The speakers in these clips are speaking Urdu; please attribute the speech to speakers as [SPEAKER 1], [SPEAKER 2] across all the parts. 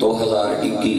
[SPEAKER 1] 2021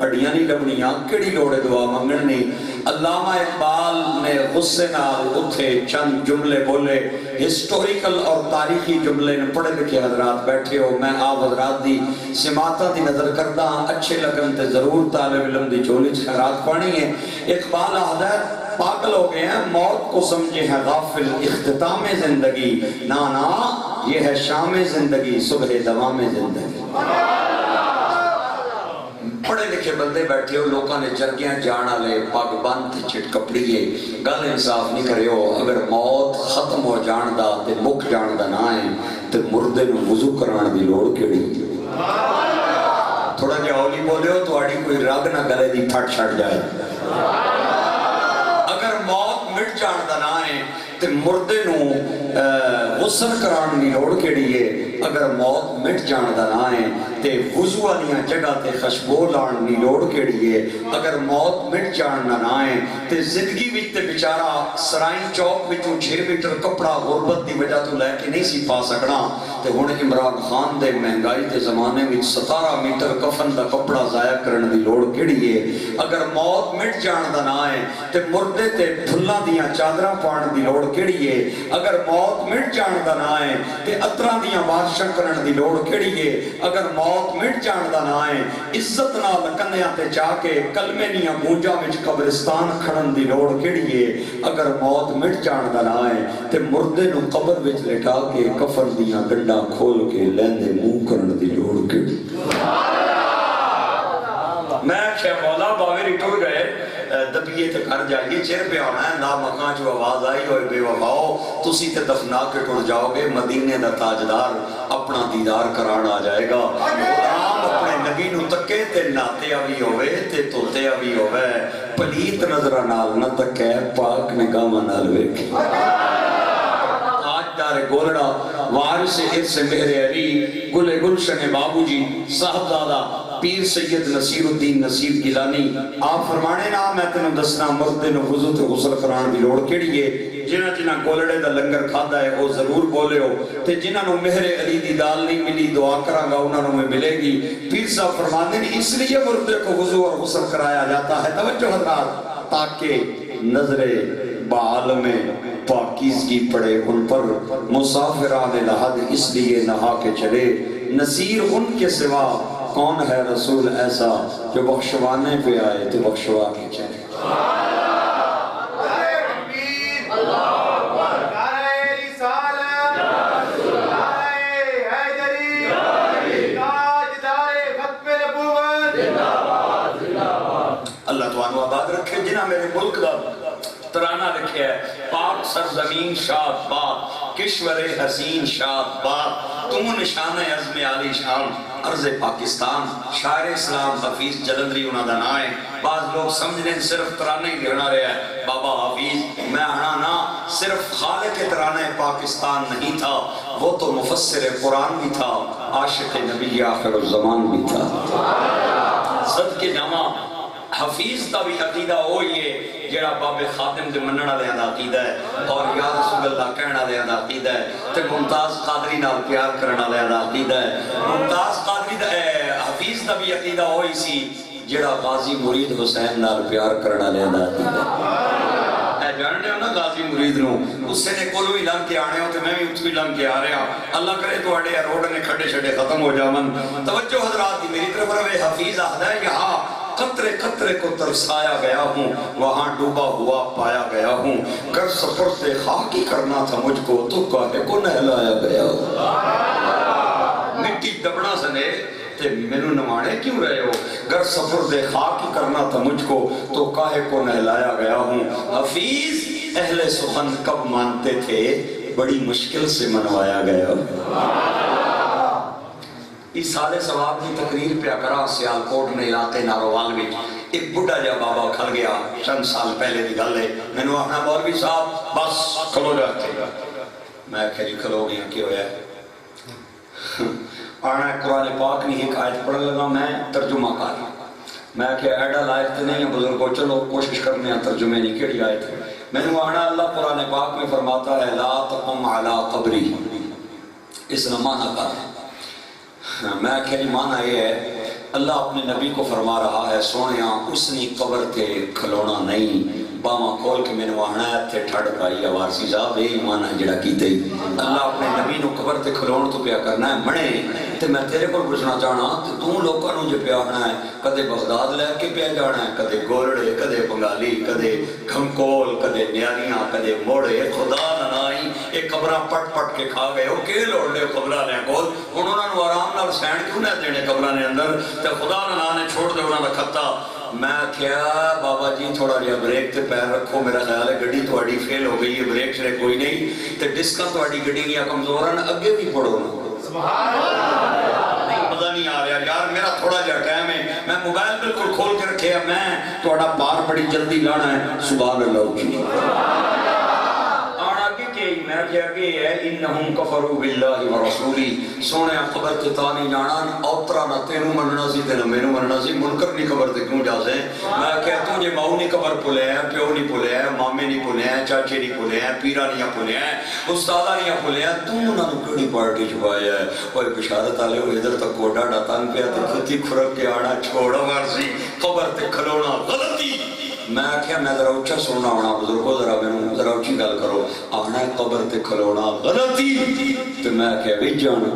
[SPEAKER 1] ہڈیاں نہیں لبنیاں کیڑی لوڑے دعا منگن نہیں علامہ اقبال نے غصے نال اٹھے چند جملے بولے ہسٹوریکل اور تاریخی جملے نے پڑھے لکھے حضرات بیٹھے ہو میں آپ حضرات دی سماعتاں دی نظر کردہ اچھے لگن تے ضرور طالب علم دی جھولی خیرات پانی ہے اقبال حضرت پاگل ہو گئے ہیں موت کو سمجھے ہیں غافل اختتام زندگی نا یہ ہے شام زندگی صبح دوام زندگی پڑھے لکھے بندے بیٹھے ہو لوگاں نے جرگیاں جانا لے پاگ بند چٹ کپڑیے گل انصاف نہیں کرے ہو اگر موت ختم ہو جان دا تے مک جان دا نہ ہے تے مردے نو وضو کران دی لوڑ کیڑی تھوڑا جہا ہولی بولے ہو تو آڑی کوئی رگ نہ گلے دی پھٹ چھٹ جائے اگر موت مٹ جان دا نہ ہے تے مردے نو غسل کران دی لوڑ کیڑی ہے اگر موت مٹ جان دا نہ ہے تے وضو والیاں جگہ تے خوشبو لان دی لوڑ کیڑی ہے اگر موت مٹ جان دا نہ ہے تے زندگی وچ تے بیچارہ سرائیں چوک وچوں 6 میٹر کپڑا غربت دی وجہ تو لے کے نہیں سی پا سکنا تے ہن عمران خان دے مہنگائی دے زمانے وچ 17 میٹر کفن دا کپڑا ضائع کرن دی لوڑ کیڑی ہے اگر موت مٹ جان دا نہ ہے تے مردے تے پھلاں دیاں چادراں پاؤن دی لوڑ کیڑی ہے اگر موت مٹ جان دا نہ ہے تے عطراں دیاں بارشاں کرن دی لوڑ کیڑی ہے اگر موت مٹ جان دا نہ ہے عزت نال کنیاں تے جا کے کلمے دیاں گونجاں وچ قبرستان کھڑن دی لوڑ کیڑی ہے اگر موت مٹ جان دا نہ ہے تے مردے نو قبر وچ لٹا کے کفن دیاں گنڈاں کھول کے لیندے منہ کرن دی لوڑ کیڑی میں کیا مولا باوری ٹر گئے دبیے تے گھر جائیے چیر پہ آنا ہے نا مکان جو آواز آئی ہوئے بے وفاؤ تسی تے دفنا کے ٹر جاؤ گے مدینے دا تاجدار اپنا دیدار کران آ جائے گا غلام اپنے نبی نو تکے تے ناتے آوی ہوئے تے توتے آوی ہوئے پلیت نظرہ نال نہ تکے پاک نگاہ نال ویکھے آج دار گولڑا وارث ارث مہر علی گل گلشن بابو جی صاحبزادہ پیر سید نصیر الدین نصیر گیلانی آپ فرمانے نا میں تینوں دسنا مردے نو وضو تے غسل کران دی لوڑ کیڑی ہے جنہ گولڑے دا لنگر کھادا ہے وہ ضرور بولے ہو تے جنہ نو مہر علی دی دال نہیں ملی دعا کراں گا انہاں نو میں ملے گی پیر صاحب فرماتے ہیں اس لیے مردے کو وضو اور غسل کرایا جاتا ہے توجہ حضرات تاکہ نظر بعالم پاکیزگی پڑے ان پر مسافران لحد اس لیے نہا کے چلے نصیر ان کے سوا کون ہے رسول ایسا جو بخشوانے پہ آئے تو بخشوا کے چلے اللہ توانو آباد رکھے جنہ میرے ملک دا ترانہ لکھے ہے پاک سرزمین شاد باد کشور حسین شاد باد تم نشان عزم عالی شان عرض پاکستان شاعر اسلام حفیظ جلندری انہاں دا نام ہے بعض لوگ سمجھنے صرف ترانے ہی لکھنا رہے ہیں بابا حفیظ میں آنا نا صرف خالق ترانے پاکستان نہیں تھا وہ تو مفسر قرآن بھی تھا عاشق نبی آخر الزمان بھی تھا صد کے جامع حفیظ دا بھی عقیدہ ہوئی ہے جیڑا باب خاتم دے مننا دے اندہ عقیدہ ہے اور یا رسول اللہ کہنا دے اندہ عقیدہ ہے تے ممتاز قادری نال پیار کرنا دے اندہ عقیدہ ہے ممتاز قادری دا حفیظ دا بھی عقیدہ ہوئی سی جیڑا غازی مرید حسین نال پیار کرنا دے اندہ عقیدہ ہے جاننے ہو نا غازی مرید نو اس سے نے کولو ہی لنگ کے آنے ہو تو میں بھی اتوی لنگ کے آ رہے ہوں اللہ کرے تو اڑے روڈ نے کھڑے چھڑے ختم ہو جامن توجہ حضرات دی میری طرف روے حفیظ آہدہ ہے یہاں قطرے قطرے کو ترسایا گیا ہوں وہاں ڈوبا ہوا پایا گیا ہوں گر سفر سے خاکی کرنا تھا مجھ کو تو کہے کو نہلایا گیا ہوں مٹی دبنا سنے تے مینو نمانے کیوں رہے ہو گر سفر سے خاکی کرنا تھا مجھ کو تو کہے کو نہلایا گیا ہوں حفیظ اہل سخن کب مانتے تھے بڑی مشکل سے منوایا گیا اس سالے ثواب کی تقریر پہ کرا سیالکوٹ نے علاقے ناروال میں ایک بڑھا جا بابا کھل گیا چند سال پہلے دی گل ہے میں نے آخنا مولوی صاحب بس کھلو جاتے میں کہا جی کھلو گیا کیا ہویا آنا قرآن پاک نہیں ایک آیت پڑھ لگا میں ترجمہ کر میں کہا ایڈا لائق تے نہیں ہے بزرگو چلو کوشش کرنے ہیں ترجمے نہیں کیڑی آیت میں نے آنا اللہ قرآن پاک میں فرماتا ہے لا تقم علی قبری اس نے معنی کر میں کہا جی معنی یہ ہے اللہ اپنے نبی کو فرما رہا ہے سونیا اس نے قبر تے کھلونا نہیں باواں کھول کے میں نے آنا ہے تے ٹھڑ پائی وارسی صاحب یہ ایمان ہے جڑا کیتے ہی اللہ اپنے نبی نو قبر تے کھلون تو پیا کرنا ہے منے تے میں تیرے کو پوچھنا چاہنا تے تو لوکاں نو جو پیا آنا ہے کدے بغداد لے کے پیا جانا ہے کدے گولڑے کدے بنگالی کدے گھمکول کدے نیاریاں کدے موڑے خدا نہ نائی یہ قبراں پٹ پٹ کے کھا گئے ہو کہ لوڑ لے قبراں نے کول انہوں نے آرام نال سین کیوں نہ دینے قبراں نے اندر تے خدا نہ نے چھوڑ دے انہاں دا کھتا میں کیا بابا جی تھوڑا جہا بریک تے پیر رکھو میرا خیال ہے گڈی تھوڑی فیل ہو گئی ہے بریک سے کوئی نہیں تے ڈسکاں تھوڑی گڈی گیا کمزور ہیں اگے بھی پڑھو نا سبحان اللہ مزہ نہیں آ رہا یار میرا تھوڑا جہا ٹائم ہے میں موبائل بالکل کھول کے رکھے میں تھوڑا پار بڑی جلدی لانا ہے سبحان اللہ جی میں کیا کہ ہے انہم کفروا باللہ ورسولی سونے قبر تے تانی جانا اوترا نہ تینو مننا سی تے نہ مینوں مننا سی منکر نہیں قبر تے کیوں جا سے میں کہہ تو جے ماؤ نہیں قبر پلے ہیں پیو نہیں پلے ہیں مامے نہیں پلے ہیں چاچے نہیں پلے ہیں پیرا نہیں پلے ہیں استادہ نہیں پلے ہیں تو انہاں نو کیڑی پارٹی چھپایا ہے اوے بشارت والے ہو ادھر تک کوڈا ڈاتن پیا تے کھتی کھرک کے آنا چھوڑا مارسی قبر تے کھلونا غلطی میں کیا میں ذرا اچھا سننا ہونا بزرگوں ذرا میں ذرا اچھی گل کرو آنا ہے قبر تے کھلونا غلطی تو میں کیا بھی جانا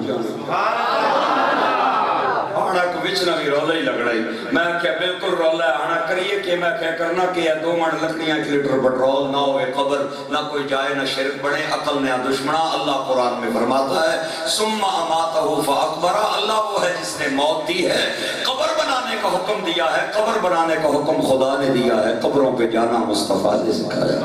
[SPEAKER 1] آنا کو بچنا بھی رولا ہی لگ رہی میں کیا بالکل رولا ہے آنا کریے کہ میں کیا کرنا کہ 2 منٹ لکھنیاں 1 لیٹر پٹرول نہ ہوئے قبر نہ کوئی جائے نہ شرک بڑھے عقل نہ دشمنہ اللہ قرآن میں فرماتا ہے ثم اماتہ فاکبرہ اللہ وہ ہے جس نے موت دی ہے قبر بنانے کا حکم دیا ہے قبر بنانے کا حکم خدا نے دیا ہے قبروں پہ جانا مصطفیٰ نے سکھایا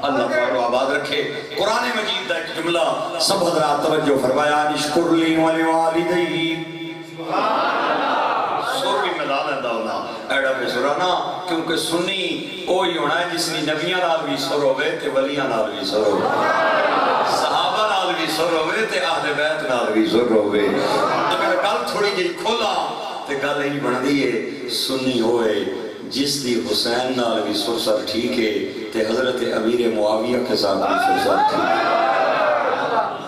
[SPEAKER 1] اللہ تعالیٰ آباد رکھے قرآن مجید کا ایک جملہ سب حضرات توجہ فرمایا نشکر لی ولی والدی سور بھی ملا لیندہ ہونا ایڈا پہ سرانا کیونکہ سنی اوہی ہونا ہے جس نے نبیاں نال بھی سر ہوئے تے ولیاں نال بھی سر ہوئے صحابہ نال بھی سر ہوئے تے اہل بیت نال بھی سر ہوئے اگر گل تھوڑی جی کھولا تے گل ہی بن دیئے سنی ہوئے جس دی حسین نال بھی سرسر ٹھیک ہے تے حضرت امیر معاویہ کے ساتھ بھی سرسر ٹھیک ہے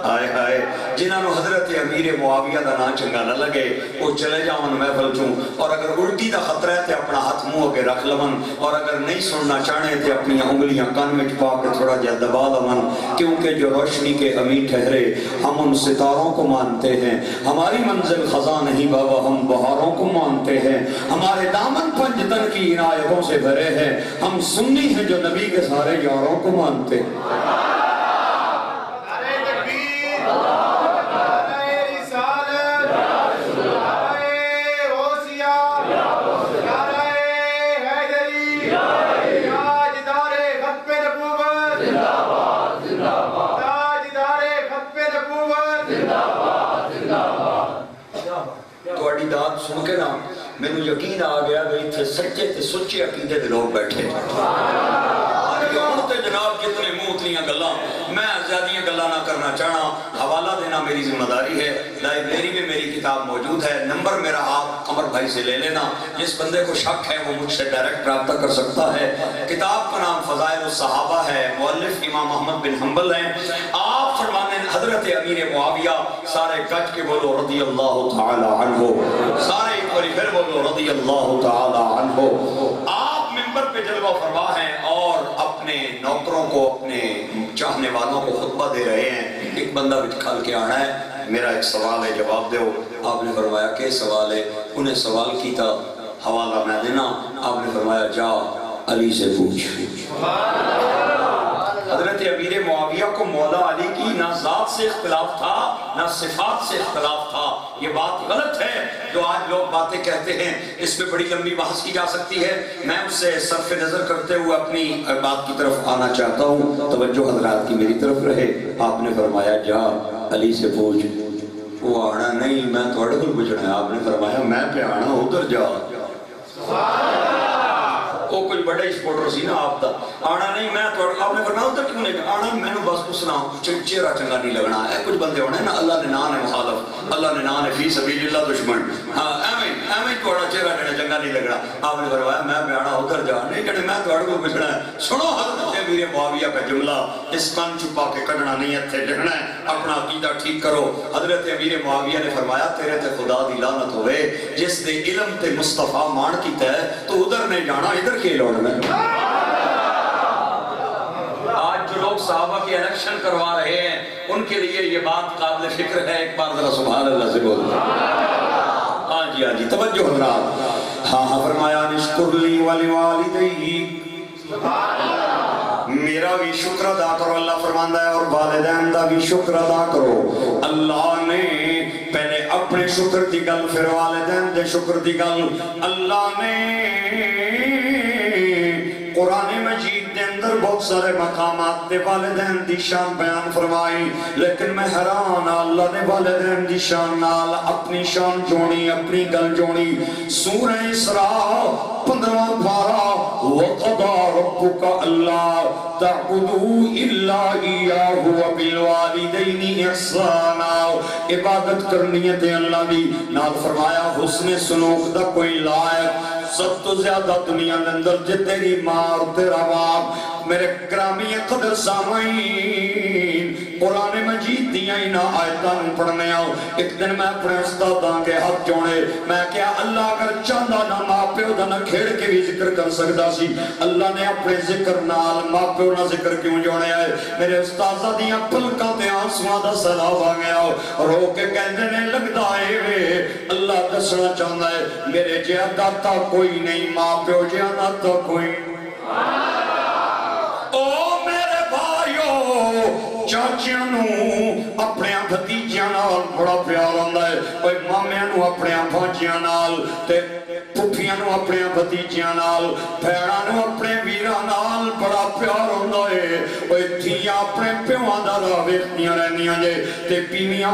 [SPEAKER 1] آئے آئے جنہاں نو حضرت امیر معاویہ دا نا چنگا نہ لگے وہ چلے جاؤں محفل چوں اور اگر الٹی دا خطرہ ہے تے اپنا ہاتھ منہ کے رکھ لون اور اگر نہیں سننا چاہنے تے اپنی انگلیاں کان میں چھپا کے تھوڑا جہا دبا لون کیونکہ جو روشنی کے امیر ٹھہرے ہم ان ستاروں کو مانتے ہیں ہماری منزل خزاں نہیں بابا ہم بہاروں کو مانتے ہیں ہمارے دامن پنجتن کی عنایتوں سے بھرے ہیں ہم سنی ہیں جو نبی کے سارے یاروں کو مانتے ہیں سن کے نا میں نے یقین آ گیا کہ تھے سچے تھے سچے عقیدے دے لوگ بیٹھے جناب کتنے منہ اتنیاں گلاں میں زیادیاں گلاں نہ کرنا چاہنا حوالہ دینا میری ذمہ داری ہے لائبریری میں میری کتاب موجود ہے نمبر میرا آپ قمر بھائی سے لے لینا جس بندے کو شک ہے وہ مجھ سے ڈائریکٹ رابطہ کر سکتا ہے کتاب کا نام فضائل الصحابہ ہے مؤلف امام احمد بن حنبل ہیں آپ فرمانے حضرت امیر معاویہ سارے گج کے بولو رضی اللہ تعالی عنہ سارے ایک باری پھر بولو رضی اللہ تعالی عنہ آپ ممبر پہ جلوہ فرما ہیں اور اپنے نوکروں کو اپنے چاہنے والوں کو خطبہ دے رہے ہیں ایک بندہ بھی کھل کے آنا ہے میرا ایک سوال ہے جواب دو آپ نے فرمایا کہ سوال ہے انہیں سوال کی تھا حوالہ میں دینا آپ نے فرمایا جا علی سے پوچھ حضرت امیر معاویہ کو مولا علی کی نہ ذات سے اختلاف تھا نہ صفات سے اختلاف تھا یہ بات غلط ہے جو آج لوگ باتیں کہتے ہیں اس پہ بڑی لمبی بحث کی جا سکتی ہے میں اس سے صرف نظر کرتے ہوئے اپنی بات کی طرف آنا چاہتا ہوں توجہ حضرات کی میری طرف رہے آپ نے فرمایا جا علی سے پوچھ وہ آنا نہیں میں تھوڑے کو پوچھنا ہے آپ نے فرمایا میں پہ آنا ادھر جا وہ کوئی بڑا اسپورٹر سی نا آپ دا آنا نہیں میں آپ نے فرمایا ادھر کیوں نہیں آنا میں نے بس پوچھنا چہرہ چنگا نہیں لگنا ہے کچھ بندے ہونے نا اللہ نے نام ہے مخالف اللہ نے نام ہے فی سبیل اللہ دشمن ہاں ایویں تھوڑا چہرہ چنگا چنگا نہیں لگنا. آپ نے فرمایا میں بیانا ادھر جا نہیں جڑے میں تھوڑے کو پوچھنا ہے. سنو حضرت امیر معاویہ کا جملہ, اس کان چھپا کے کڈنا نہیں ہے, تھے لکھنا ہے, اپنا عقیدہ ٹھیک کرو. حضرت امیر معاویہ نے فرمایا تیرے تے خدا دی لعنت ہوئے جس نے علم تے مصطفیٰ مان کیتا ہے تو ادھر نہیں جانا, ادھر کے لوڑنا. آج جو لوگ صحابہ کی الیکشن کروا رہے ہیں ان کے لیے یہ بات قابل فکر ہے. ایک بار ذرا سبحان اللہ سے بول. ہاں جی ہاں جی توجہ حضرات. ہاں فرمایا نشکر لی ولی والدیک, میرا بھی شکر ادا کرو. اللہ فرماندا ہے اور والدین دا بھی شکر ادا کرو. اللہ نے پہلے اپنے شکر دی گل پھر والدین دے شکر دی گل. اللہ نے قرآن مجید دے اندر بہت سارے مقامات دے والدین دی شان بیان فرمائی, لیکن میں حیران اللہ نے والدین دی شان نال اپنی شان جوڑی, اپنی گل جوڑی. سورہ اسراء 15واں پارہ وَقَضَى رَبُّكَ أَلَّا تَعْبُدُوا إِلَّا إِيَّاهُ وَبِالْوَالِدَيْنِ إِحْسَانًا. عبادت کرنی ہے تے اللہ دی نال فرمایا حسن سلوک دا کوئی لائق سب تو زیادہ دنیا کے اندر جے تیری ماں اور تیرا باپ. میرے گرامی قدر سامعین, قرآن مجید دیاں ہی نہ آیتاں پڑھنے آؤ. ایک دن میں اپنے استاداں کے ہاتھ جوڑے, میں کیا اللہ اگر چاہتا نہ ماں پیو دا نہ کھیڑ کے بھی ذکر کر سکتا سی. اللہ نے اپنے ذکر نال ماں پیو نہ ذکر کیوں جوڑے آئے. میرے استاذہ دیاں پلکاں تے آنسواں دا سیلاب آ گیا, رو کے کہندے نے لگدا اے وے اللہ دسنا چاہتا ہے میرے جہاں داتا کوئی نہیں, ماں پیو جہاں داتا کوئی. او میرے بھائیو چاچیاں نو اپنے بھتیجیاں نال بڑا پیار ہوندا ہے, اوے مامیاں نو اپنے بھانجیاں نال تے پھپھیاں نو اپنے بھتیجیاں نال, بھیڑاں نو اپنے ویراں نال بڑا پیار ہوندا ہے. اوے دھیاں اپنے پیواں دا راہ ویکھدیاں رہندیاں جے تے بیویاں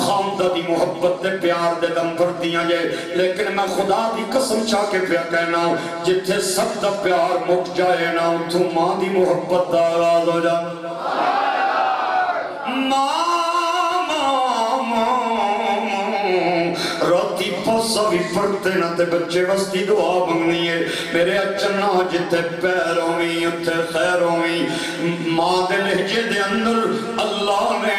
[SPEAKER 1] خاوند دی محبت تے پیار دے دم بھردیاں جے. لیکن میں خدا دی قسم چا کے پیا کہنا جتھے سب دا پیار مک جائے نا اتھوں ماں دی محبت دا آغاز ہو جائے. راتی پاسا بھی پڑھتے نہ تے بچے وستی دعا منگنی ہے. میرے اچھنا جتے پیر ہوئی اتھے خیر ہوئی. ماں دے لہجے دے اندر اللہ نے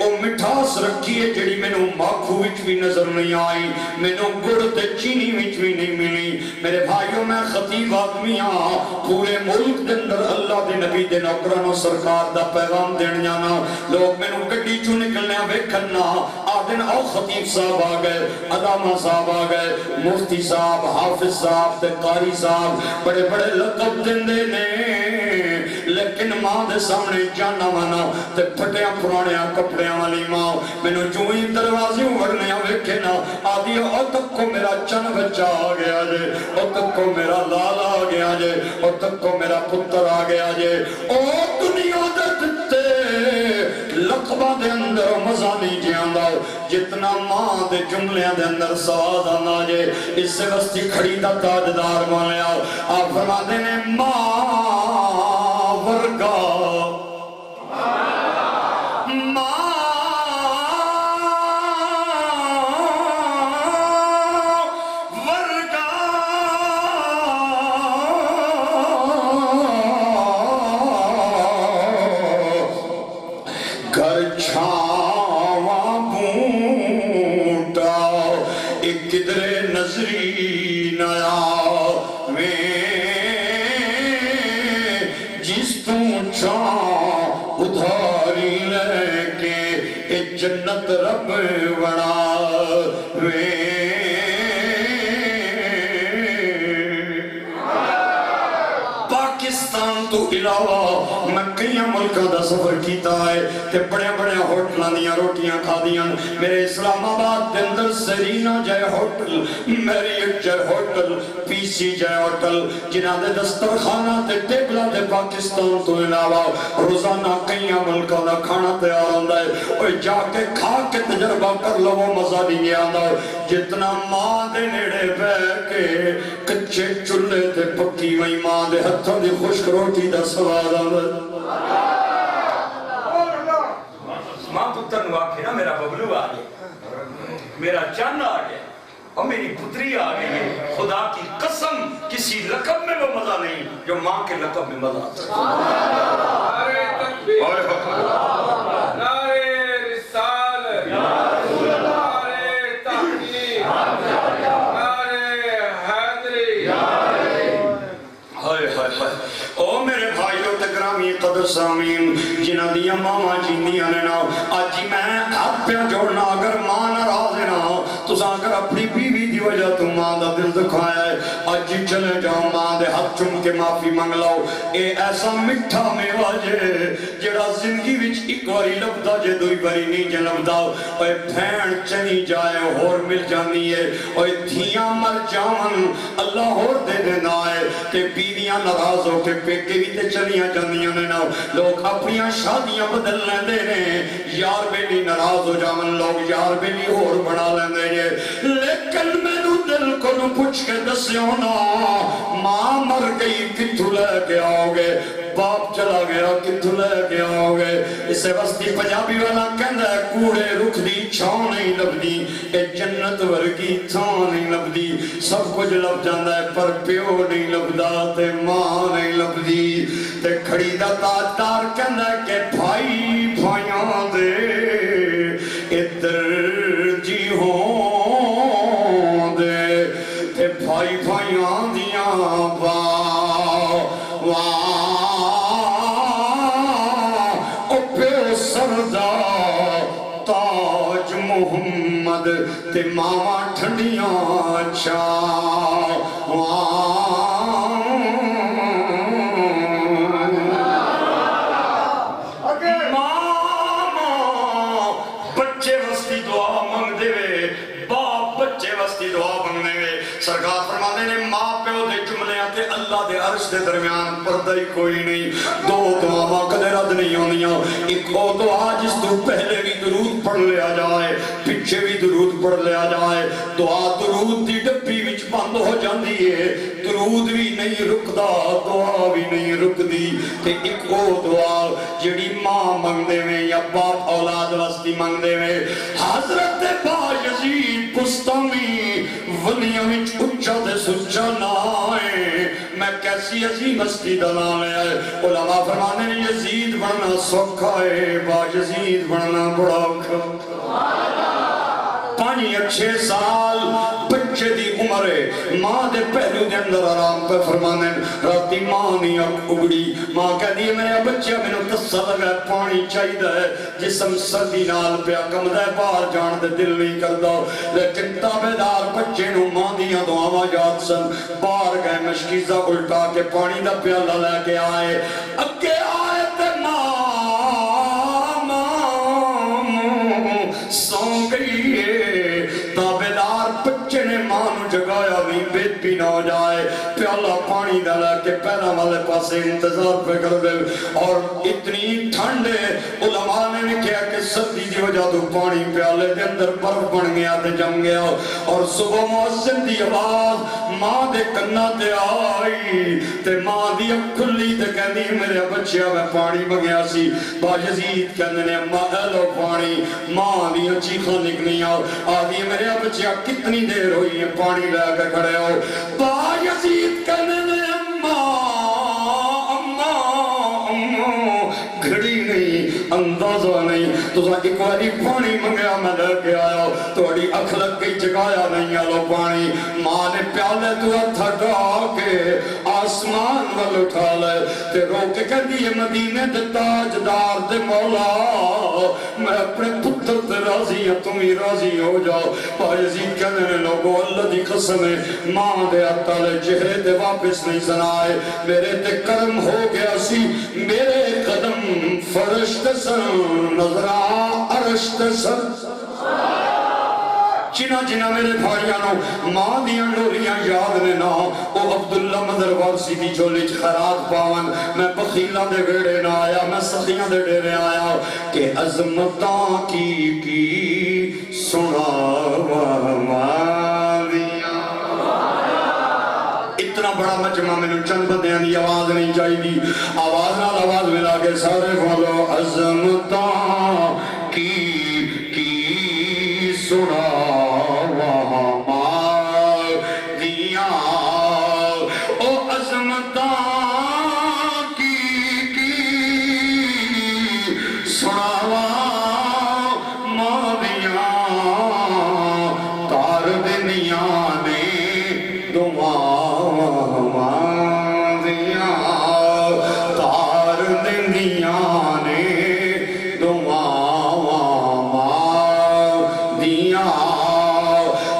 [SPEAKER 1] او مٹھاس رکھی ہے جڑی میں نو ماکھو وچ بھی نظر نہیں آئی, میں نو گڑ تے چینی وچ بھی نہیں ملی. میرے بھائیوں میں خطیب آدمیاں پورے ملک دے اندر اللہ دے نبی دے نوکرانوں سرکار دا پیغام دین جانا. لوگ میں نو گڈی چوں نکلنے ویکھنا آدن او خطیب صاحب آ گئے, علامہ صاحب آ گئے, مفتی صاحب, حافظ صاحب تے قاری صاحب, بڑے بڑے لقب دندے نے. لیکن ماں دے سامنے جانا مانا تے پھٹیاں پرانیاں کپڑیاں والی ماں میں نو جو ہی دروازے وڑنے ویکھے نا آدھی او تک کو میرا چن بچہ آ گیا جے, او تک کو میرا لال آ گیا جے, او تک کو میرا پتر آ گیا جے. او دنیا دے دتے لقبہ دے اندر مزہ نہیں جیاندہ جتنا ماں دے جملیاں دے اندر سواد آنا جے. اس سے وستی کھڑی دا تاجدار مانے آؤ. آپ فرما دینے ماں ورگا جنت رب بنا وے. پاکستان تو علاوہ میں کئی ملکوں دا سفر کیتا ہے تے بڑے بڑے ہوٹلاں دیاں روٹیاں کھا دیاں. میرے اسلام آباد دے اندر سرینا جائے ہوٹل, میریٹ جائے ہوٹل, پی سی جائے ہوٹل, جنہاں دے دسترخانہ تے ٹیبلاں دے پاکستان تو علاوہ روزانہ کئی ملکوں دا کھانا تیار ہوندا ہے. اوے جا کے کھا کے تجربہ کر لو مزہ نہیں آندا جتنا ماں دے نیڑے بیٹھ کے کچے چولہے تے پکی ہوئی ماں دے ہتھوں دی خشک روٹی دا سواد آندا. ماں پتر نو آکھے نا میرا ببلو آ گیا, میرا چن آ گیا اور میری پتری آ گئی ہے. خدا کی قسم کسی لقب میں وہ مزہ نہیں جو ماں کے لقب میں مزہ آتا ہے.
[SPEAKER 2] نعرہ تکبیر، نعرہ رسالت، نعرہ تحقیق، نعرہ حیدری.
[SPEAKER 1] ہائے ہائے ہائے او میرے بھائیو تے گرامی قدر سامین جنہاں دیاں ماواں جیندیاں نے نا اج میں ہاتھ پہ جوڑنا اگر ماں ناراض ہے نا تساں اگر اپنی بیوی دی وجہ تو ماں دا دل دکھایا ہے اج چلے جاؤ ماں دے ہاتھ چوم کے معافی منگ لو. اے ایسا میٹھا میوہ جے جڑا زندگی وچ ایک واری لبدا جے دوئی باری نہیں جے لبدا. اوے بھین چلی جائے ہور مل جانی ہے اوے دھیاں مر جاون اللہ ہور دے دینا ہے تے بیویاں ناراض ہو کے پیکے بھی تے چلیاں جاندیاں نے نا لوگ اپنیاں شادیاں بدل لیندے نے یار بیلی ناراض ہو جاون لوگ یار بیلی ہور بنا لیندے نے. لیکن مینوں دل کو نو پوچھ کے دسیو نا ماں مر گئی کتھوں لے کے آؤ گے باپ چلا گیا کتھوں لے کے آؤ گے. اسے وستی پنجابی والا کہندا ہے کوڑے رکھ دی چھاں نہیں لبدی اے جنت ورگی تھاں نہیں لبدی. سب کچھ لب جاندا ہے پر پیو نہیں لبدا تے ماں نہیں لبدی. تے کھڑی دا تاجدار کہندا ہے کہ بھائی بھائیاں دے ادھر جی ہوں دے تے بھائی بھائیاں دیاں تاج محمد تے ماواں ٹھنڈیاں چھاواں. ماں بچے واسطے دعا منگ دے وے باپ بچے واسطے دعا منگ دے وے. سرکار فرماتے نے ماں پیو دے جملے تے اللہ دے عرش دے درمیان پردہ ہی کوئی نہیں. دو دعاواں کدے رد نہیں ہوندیاں. ایک او دعا جس تو پہلے بھی درود پڑھ لیا جائے پیچھے بھی درود پڑھ لیا جائے دعا درود دی ڈبی وچ بند ہو جاندی ہے درود بھی نہیں رکدا دعا بھی نہیں رکدی. تے ایک او دعا جڑی ماں منگدے وے یا باپ اولاد واسطے منگدے وے. حضرت با یزید بستامی ولیاں وچ اچا تے سچا نا ہے میں کیسی عظیم ہستی دا نام لیا ہے. علماء فرمانے نے یزید بننا سوکھا ہے با یزید بننا بڑا اوکھا. 5-6 سال بچے دی عمر ہے ماں دے پہلو دے اندر آرام پہ فرمانے راتی ماں نہیں اگڑی. ماں کہہ دی میرے بچے میں نے تسا لگا پانی چاہیے ہے جسم سردی نال پیا کمدا ہے باہر جان دے دل نہیں کردا. لیکن تابیدار بچے نو ماں دیاں دعاواں یاد سن. باہر گئے مشکیزہ الٹا کے پانی دا پیالہ لے کے آئے اگے آئے تے ماں سو گئی ہے. تابیدار بچے نے ماں نو جگایا نہیں بے پی نہ ہو جائے پیالہ پانی دا لے کے پیرا والے پاسے انتظار پہ کر دے. اور اتنی ٹھنڈ ہے علماء نے کہا کہ سردی دی وجہ تو پانی پیالے دے اندر برف بن گیا تے جم گیا. اور صبح مؤذن دی آواز ماں دے کنا تے آئی تے ماں دی اکھ کھلی تے کہندی میرے بچیا میں پانی منگیا سی. با یزید کہندے نے اما اے لو پانی. ماں دی چیخاں نکلیاں آدھی میرے بچیا کتنی دیر ہوئی ہے پانی لے کے کھڑے ہو. با یزید کہندے نے اما گھڑی نہیں اندازہ نہیں تو ایک باری پانی منگیا میں لے کے آیا تھوڑی اکھ لگ گئی جگایا نہیں آلو پانی. ماں نے پیالے تو ہتھ ہٹا کے آسمان وال اٹھا لے تے رو کے کہندی ہے مدینے دے تاجدار دے مولا میں اپنے پتر تے راضی ہوں تم ہی راضی ہو جاؤ. یزید کہنے نے لوگوں اللہ دی قسم ہے ماں دے اتالے چہرے تے واپس نہیں سنائے میرے تے کرم ہو گیا سی میرے قدم فرشت سن نظرہ عرشت سن. جنہ میرے بھائیانوں ماں دیاں ڈولیاں یاد نے نا او عبداللہ مدر وارسی دی جولی خیرات پاون. میں بخیلہ دے گھڑے نہ آیا میں سخیاں دے ڈیرے آیا کہ عظمتاں کی سنا ماویاں. اتنا بڑا مجمع میں چند بندیاں دی آواز نہیں چاہیے آواز نال آواز ملا کے سارے بولو عظمتاں کی سنا وہاں ماویاں. دیاں او عظمتاں کی سناوا ماں دیاں تار دنیا نے دعا ماں دیاں تار دنیا نے دعا ماں دیاں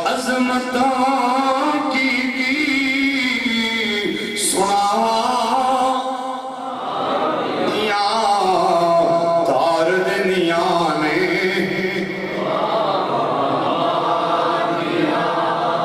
[SPEAKER 1] عظمتاں کی سناوا دیا تار دنیا نے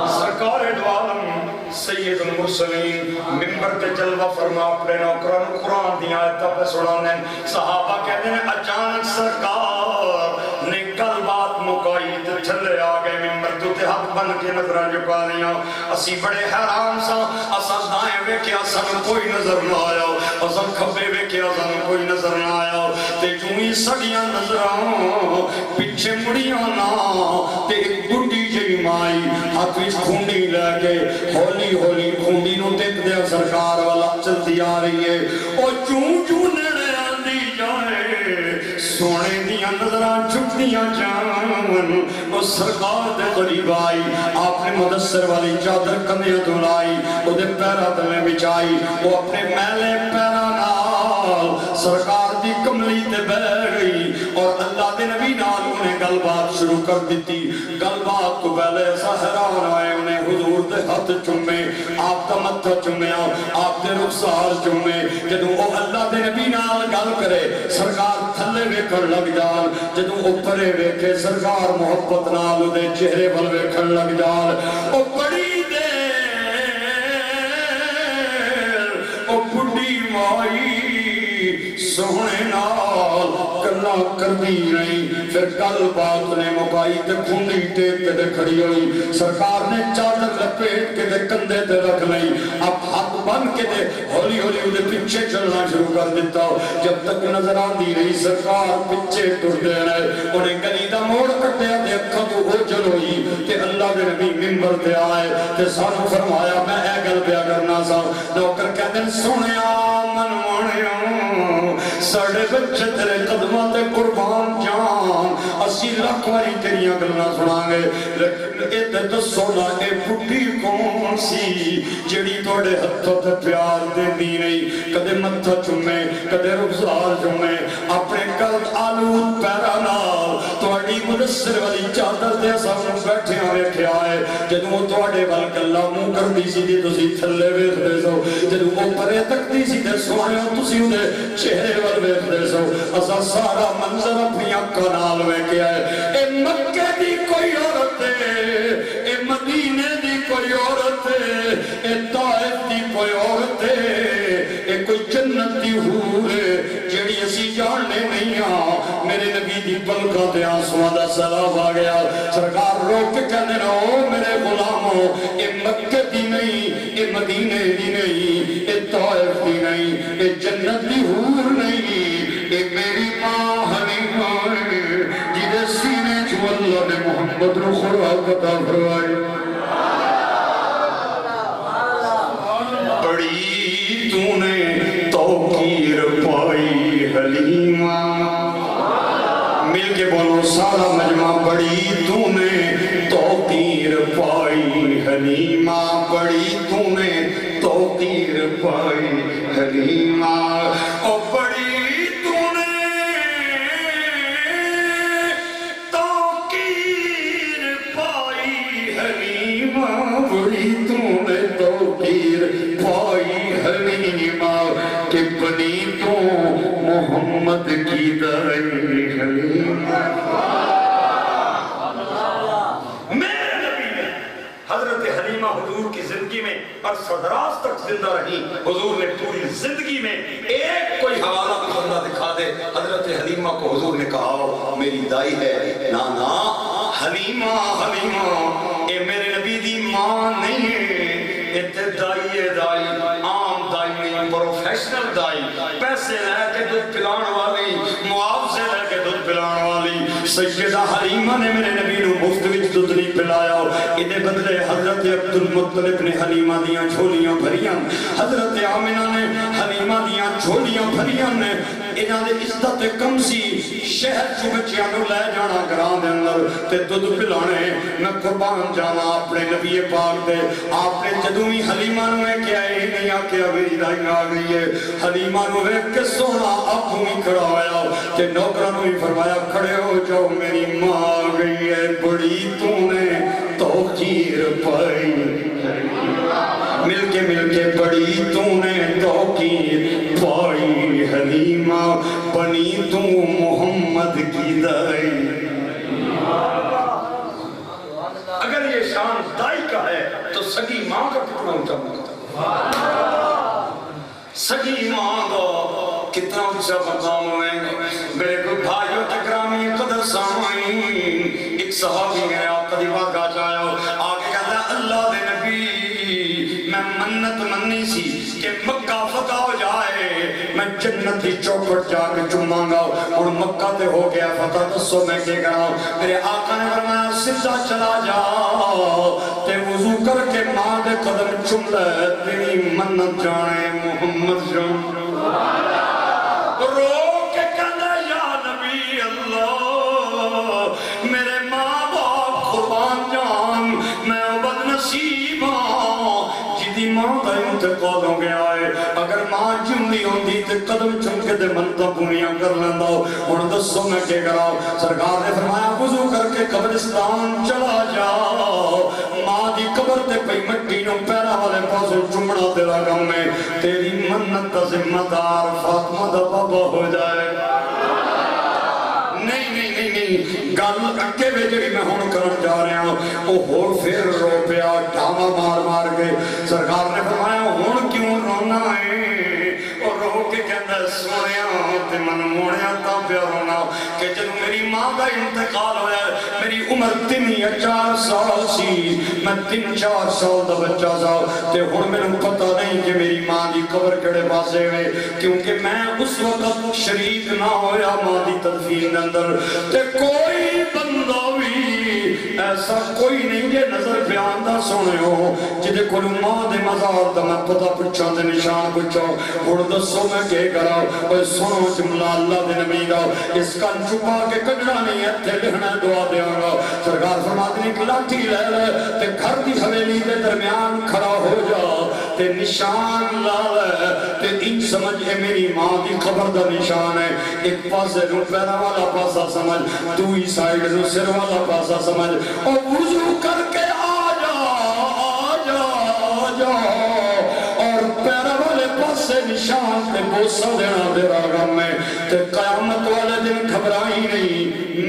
[SPEAKER 1] سرکار دو عالم سید المرسلین منبر تے جلوہ فرما اپنے نوکران قرآن دیا آیتاں پہ سنانے صحابہ کہتے ہیں اچانک سرکار نے گل بات مکائی تے چھلے آگئے منبر تو تے ہاتھ بن کے نظران جکا لیا اسی بڑے حیران سا اسا دائیں ویکھیا سن کوئی نظر نہ آیا اسا کھبے ویکھیا سن کوئی نظر نہ آیا تے جوئی سڑیاں نظران پیچھے مڑیاں نہ تے ایک بڑی جی مائی ہاتھ وچ کھونڈی لے کے ہولی ہولی کھونڈی نو دیکھ دیا سرکار والا چلتی آ رہی ہے او چون چون نیڑے آندی جائے سونے دیا نظران چھپتیاں جان او سرکار دے قریب آئی آپ نے مدثر والی چادر کندیاں تو لائی او دے پیرہ تمہیں بچائی وہ اپنے میلے پیرہ نال سرکار دی کملی تے بہ گئی اور اللہ دے نبی نال انہیں گل بات شروع کر دیتی گل بات تو پہلے ایسا حیران آئے انہیں حضور دے ہاتھ چمے آپ کا متھا چمیا آپ دے رخسار چمے جدوں وہ اللہ دے نبی نال گل کرے سرکار تھلے ویکھن لگ جان جدوں اوپرے ویکھے سرکار محبت نال دے چہرے ول ویکھن لگ جان او بڑی دیر او بڑی مائی سونے نال گلا کردی رہی پھر گل بات نے مکائی تے کھونڈی ٹیک کے تے کھڑی ہوئی سرکار نے چادر لپیٹ کے تے کندھے تے رکھ لئی اب ہاتھ بن کے تے ہولی ہولی انہیں پیچھے چلنا شروع کر دیتا جب تک نظر آندی رہی سرکار پیچھے ٹردے رہے انہیں گلی دا موڑ کٹے تے اکھاں تو اوجھل ہوئی تے اللہ دے نبی منبر تے آئے تے سانو فرمایا میں اے گل پیا کرنا سا نوکر کہتے ہیں سنیا من مانیا ساڑھے بچے تیرے قدمہ تے قربان جان اسی لاکھ واری تیریاں گلنا سنا گے لیکن اے تے تو سونا اے بڑھی کون سی جڑی توڑے ہتھوں تے پیار دے دی نہیں کدے متھا چمے کدے رخسار چمے اپنے قلب آلود پیرا نال توڑی مدثر والی چادر دے سامنے بیٹھے آئے کھے آئے جدوں توڑے وال گلا منہ کر دی سی دی تسی تھلے ویکھ دے سو جدوں اوپرے تک دی سی تے سونے تسی انہیں چہرے وال ویکھ دے سو اسا سارا منظر اپنی آنکھاں نال ویکھے آئے اے مکے دی کوئی عورت ہے اے مدینے دی کوئی عورت ہے اے طائف دی کوئی عورت ہے اے کوئی جنت دی حور ہے جڑی اسی جاننے نہیں ہاں میرے نبی دی پلکاں تے آنسواں دا سیلاب آ گیا سرکار روک کے کہنے رہو میرے غلاموں اے مکے دی نہیں اے مدینے دی نہیں اے طائف دی نہیں اے جنت دی حور نہیں اے میری ماں حلیمہ ہے جدے سینے جو اللہ نے محمد رو خوراک عطا فرمائی بڑی تو نے توقیر پائی حلیمہ مل کے بولو سارا مجمع بڑی تو نے توقیر پائی حلیمہ بڑی تو نے توقیر پائی حلیمہ او بڑی تو نے توقیر پائی حلیمہ بڑی تو نے توقیر پائی حلیمہ کہ بنی تو محمد کی دائی حلیمہ میرے نبی نے حضرت حلیمہ حضور کی زندگی میں عرصہ دراز تک زندہ رہی حضور نے پوری زندگی میں ایک کوئی حوالہ بھی بندہ دکھا دے حضرت حلیمہ کو حضور نے کہا میری دائی ہے نا حلیمہ حلیمہ اے میرے نبی دی ماں نہیں ہے ابتدائی دائی عام دائی نہیں پروفیشنل دائی پیسے لے کے دودھ پلان والی معاوضے لے کے دودھ پلان والی سیدہ حلیمہ نے میرے نبی نو مفت وچ دودھ نہیں پلایا ادے بدلے حضرت عبد المطلب نے حلیمہ دیاں جھولیاں بھریاں حضرت آمنہ نے حلیمہ دیاں جھولیاں بھریاں نے انہاں دے عزت کم سی شہر چ بچیاں نو لے جانا گراں دے اندر تے دودھ پلانے میں قربان جانا اپنے نبی پاک دے آپ نے جدوں ہی حلیمہ نو کیا ہے نہیں آکھیا میری دائی آ گئی ہے حلیمہ نو ویکھ کے سونا آپوں ہی کھڑا ہویا تے نوکراں نو ہی فرمایا کھڑے ہو جاؤ میری ماں آ گئی ہے بڑی تو نے توقیر پائی مل کے بڑی تو نے توقیر پائی حلیمہ بنی تو محمد کی دائی اگر یہ شان دائی کا ہے تو سگی ماں کا کتنا اونچا مقام سگی ماں کا کتنا اونچا مقام ہوئے میرے کو بھائیوں تکرامی قدر سامعین ایک صحابی ہے آپ قدیبہ کا چاہے ہو آگے کہتا ہے اللہ دے نبی میں منت مننی سی کہ مکہ فتح ہو جائے میں جنتی چوکٹ جا کے چماں گا اور مکہ تے ہو گیا فتح دسو میں کے گا میرے آقا نے فرمایا سدھا چلا جا تے وضو کر کے ماں دے قدم چم لے تیری منت جانے محمد جان رو کے کہنا یا نبی اللہ میرے ماں باپ قربان جان میں بد نصیب ہوں جدی ماں دا انتقال ہو گیا ہے اگر ماں جمدی ہوندی تے قدم چم کے دے منتا پونیاں کر لیندہ اور دسو میں کے کرا سرکار نے فرمایا وضو کر کے قبرستان چلا جا ماں دی قبر تے پئی مٹی نو پیرا والے پاسوں چمڑا تیرا غم میں تیری منت دا ذمہ دار فاطمہ دا بابا ہو جائے نہیں گل اگے میں جڑی میں ہن کرن جا رہا ہوں او ہور پھر رو پیا ڈھاوا مار مار کے سرکار نے فرمایا ہن کیوں رونا ہے اور رو کے کہندا سونیا تے من موڑیا تا پیا رونا کہ جب میری ماں دا انتقال ہویا میری عمر 3 یا 4 سال سی میں 3-4 سال دا بچہ سا تے ہن مینوں پتہ نہیں کہ میری ماں دی قبر کڑے پاسے ہوئے کیونکہ میں اس وقت شریک نہ ہویا ماں دی تدفین دے اندر تے کوئی بندہ بھی ایسا کوئی نہیں جے نظر بیان دا سونے ہو جدے کلو ماں دے مزار دا میں پتہ پچھا دے نشان پچھا اور دسو میں کہے کرا اور سنو جملہ اللہ دے نبی دا اس کا چھپا کے کڑنا نہیں ہے تے لہنا دعا دیا گا سرکار فرماتے ہیں کہ لاٹھی لے لے تے گھر دی حویلی دے درمیان کھڑا ہو جا تے نشان لا لے تے ان سمجھ ہے میری ماں دی خبر دا نشان ہے ایک پاسے نو پیرا والا پاسا سمجھ دوئی سائیڈ نو سر والا پاسا سمجھ اور وضو کر کے آ جا اور پیرا والے پاسے نشان تے بوسا دینا تیرا غم میں تے قیامت والے دن گھبرائی نہیں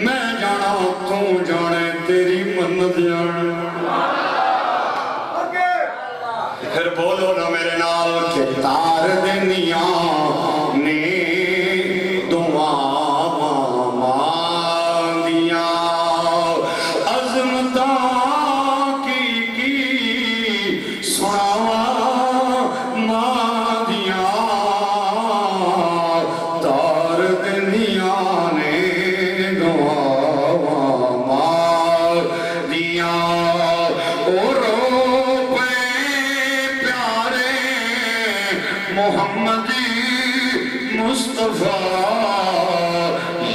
[SPEAKER 1] میں جانا تو جانے تیری منت جانے پھر بولو نا میرے نال کہ تار دنیا نے دعا مانگیاں عظمتاں کی سناوا مانگیاں تار دنیا نے دعا مانگیاں اور محمدی مصطفیٰ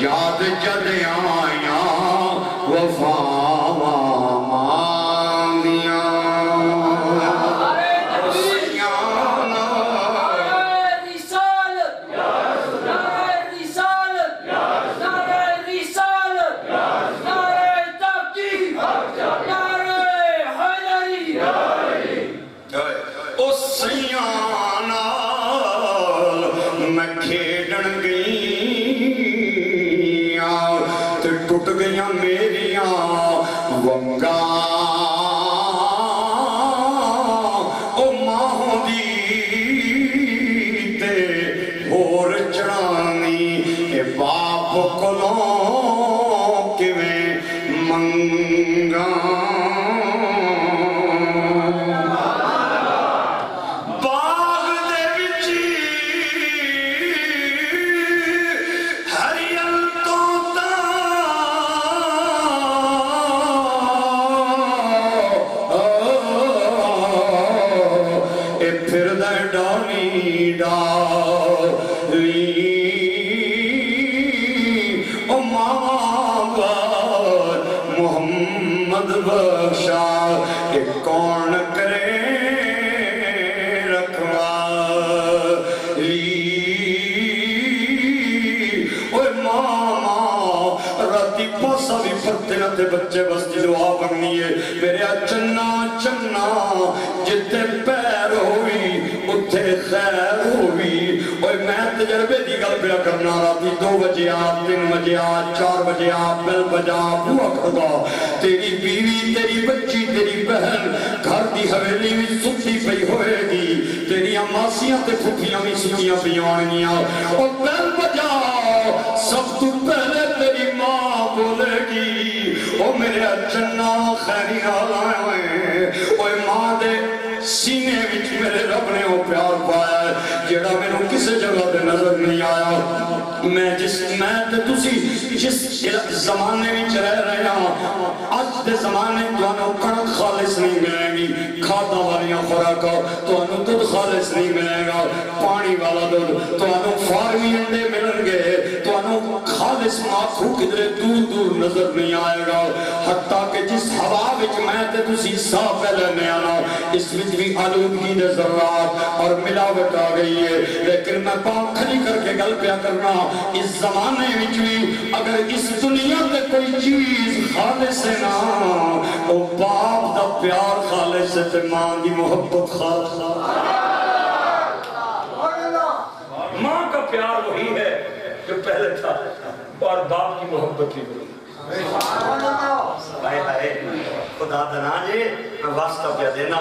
[SPEAKER 1] یاد جد آیا وفا مانگیاں ٹوٹ گئیاں میریاں ونگا او ماں دی تے ہور چڑھانی اے باپ کولوں کیویں منگا ڈالی ڈالی او ماما محمد بخشا کہ کون کرے پاسا بھی پتے نہ تے بچے بس دی دعا بننی ہے میرے چنا چنا جتے پیر ہوئی اتھے خیر ہوئی اوے میں تجربے دی گل پیا کرنا راتی 2 بجے آ 3 بجے آ 4 بجے آ بیل بجا بوا کھدا تیری بیوی تیری بچی تیری بہن گھر دی حویلی میں ستی پئی ہوئے گی تیری اماسیاں تے پھپھیاں بھی ستیاں پئی آنگیاں او بیل بجا سب تو پہلے تیری ماں بولے گی او میرے جنہ خیری حال آئے ہوئے اوے ماں دے سینے وچ میرے رب نے وہ پیار پایا ہے جیڑا میں نے کسے جگہ دے نظر نہیں آیا میں جس زمانے میں رہ رہے ہیں آج دے زمانے تو کڑک خالص نہیں ملے گی کھادا والیاں خوراکا تو دودھ خالص نہیں ملے گا پانی والا دودھ تو فارمی انڈے ملن گے تو خالص ماکھو کدھرے دور دور نظر نہیں آئے گا حتیٰ کہ جس ہوا وچ میں تے تسی ساہ پہ لینے آنا اس وچ بھی آلودگی دے ذرات اور ملاوٹ آ گئی ہے لیکن میں پاک کھلی کر کے گل پیا کرنا اس زمانے وچ بھی اگر اس دنیا تے کوئی چیز خالص ہے نا وہ باپ دا پیار خالص ہے تے ماں دی محبت خالص
[SPEAKER 3] ماں کا پیار وہی ہے جو پہلے تھا اور باپ کی محبت بھی وہی
[SPEAKER 1] ہائے ہائے خدا دنا جے میں واسطہ پہ دینا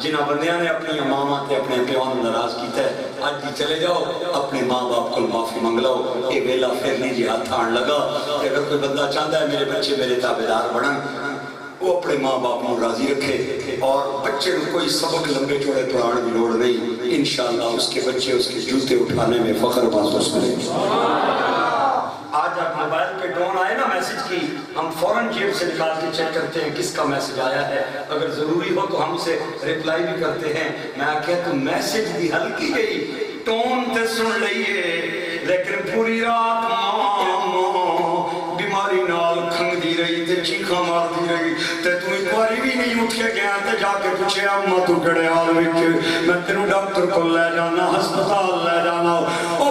[SPEAKER 1] جنہ بندیاں نے اپنی ماما تے اپنے پیوان ناراض کیتا ہے آج بھی چلے جاؤ اپنے ماں باپ کو معافی منگ لو اے ویلا پھر نہیں جی ہاتھ آن لگا کہ اگر کوئی بندہ چاہتا ہے میرے بچے میرے تابعدار بنن وہ اپنے ماں باپ کو راضی رکھے اور بچے کو کوئی سبق لمبے چوڑے پڑھانے کی لوڑ نہیں انشاءاللہ اس کے بچے اس کے جوتے اٹھانے میں فخر محسوس کریں گے
[SPEAKER 3] آج آپ موبائل پہ ٹون آئے نا میسج کی ہم فوراً جیب سے نکال کے چیک کرتے ہیں کس کا میسج آیا ہے اگر ضروری ہو تو ہم اسے ریپلائی بھی کرتے ہیں میں آکھیا تو میسج دی حل کی گئی ٹون تے سن لئیے لیکن پوری رات ماں بیماری نال کھنگ دی رہی تے چیخا مار دی رہی تے تو ایک باری بھی نہیں اٹھ کے گیا تے جا کے پوچھے اماں تو کڑے حال وچ میں تینوں ڈاکٹر کو لے جانا ہسپتال لے جانا او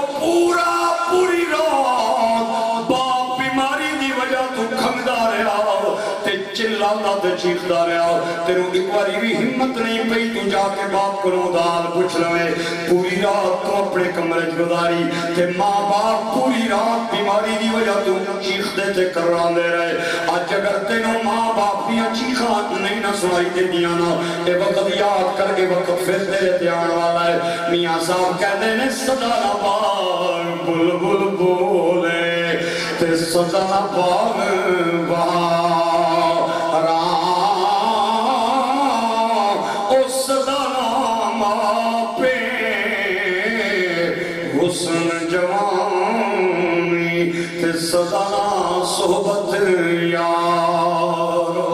[SPEAKER 3] پوری رات باپ بیماری دی وجہ تو کھنگدا رہا تے چلانا تے چیخدا رہا تینوں ایک باری بھی ہمت نہیں پئی تو جا کے باپ کو دال پوچھ لوے پوری رات تو اپنے کمرے گزاری تے ماں باپ پوری رات بیماری دی وجہ تو چیخدے تے کراندے رہے آج اگر تینوں ماں باپ دیاں چیخاں نہیں نہ سنائی دے دیاں نا اے وقت یاد کر کے وقت پھر تیرے دھیان والا ہے میاں صاحب کہتے نے صدا نہ باغ بلبل بولے تے صدا نہ باغ سزانا صحبت یارو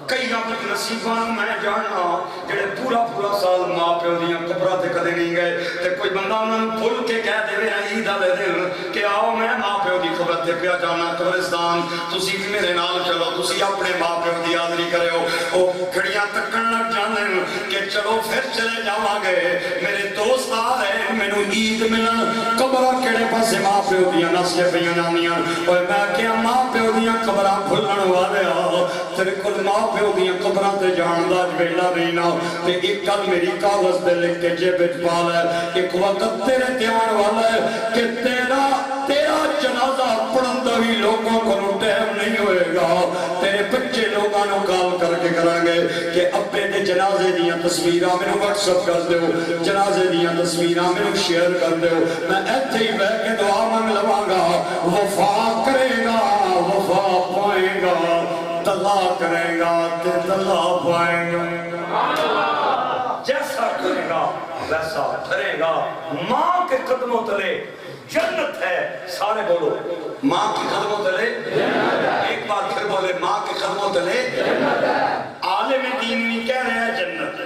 [SPEAKER 3] کئی رابط نصیبان میں جاننا جڑے پورا سال ماں پہ دیاں قبرہ تے کدے نہیں گئے تے کوئی بندہ انہوں بھول کے کہہ دے رہے ہیں عید والے دن کہ آؤ میں ماں پہ دی قبر تے پیا جانا قبرستان تسی بھی میرے نال چلو تسی اپنے ماں پہ دی حاضری کرے ہو او کھڑیاں تکن لگ جانے کہ چلو پھر چلے جاواں گے میرے دوست آ رہے مینوں عید ملن قبرہ کیڑے پاسے ماں پہ دیاں نسلیں پہ جانیاں اور میں کیا ماں پہ دیاں قبرہ بھولن والے آ تیرے کل ماں پہ دیاں قبرہ تے جان دا ویلا نہیں نا تے ایک گل میری کاغذ دے لکھ کے جیب وچ پا لے ایک وقت تیرے دھیان والا ہے کہ تیرا جنازہ پڑھن دا بھی لوگوں کو ٹائم نہیں ہوئے گا تیرے بچے لوگوں کو کال کر کے کریں گے کہ ابے دے جنازے دیاں تصویراں مینوں واٹس ایپ کر دیو جنازے دیاں تصویراں مینوں شیئر کر دیو میں ایتھے ہی بیٹھ کے دعا مانگ لواں گا وفا کرے گا وفا پائے گا دلا کرے گا تے دلا پائے گا جیسا کرے گا ویسا ٹھرے گا ماں کے قدموں تلے جنت ہے سارے بولو
[SPEAKER 1] ماں کے قدموں تلے ایک بار پھر بولے ماں کے قدموں تلے
[SPEAKER 3] عالم دین بھی کہہ رہے ہیں جنت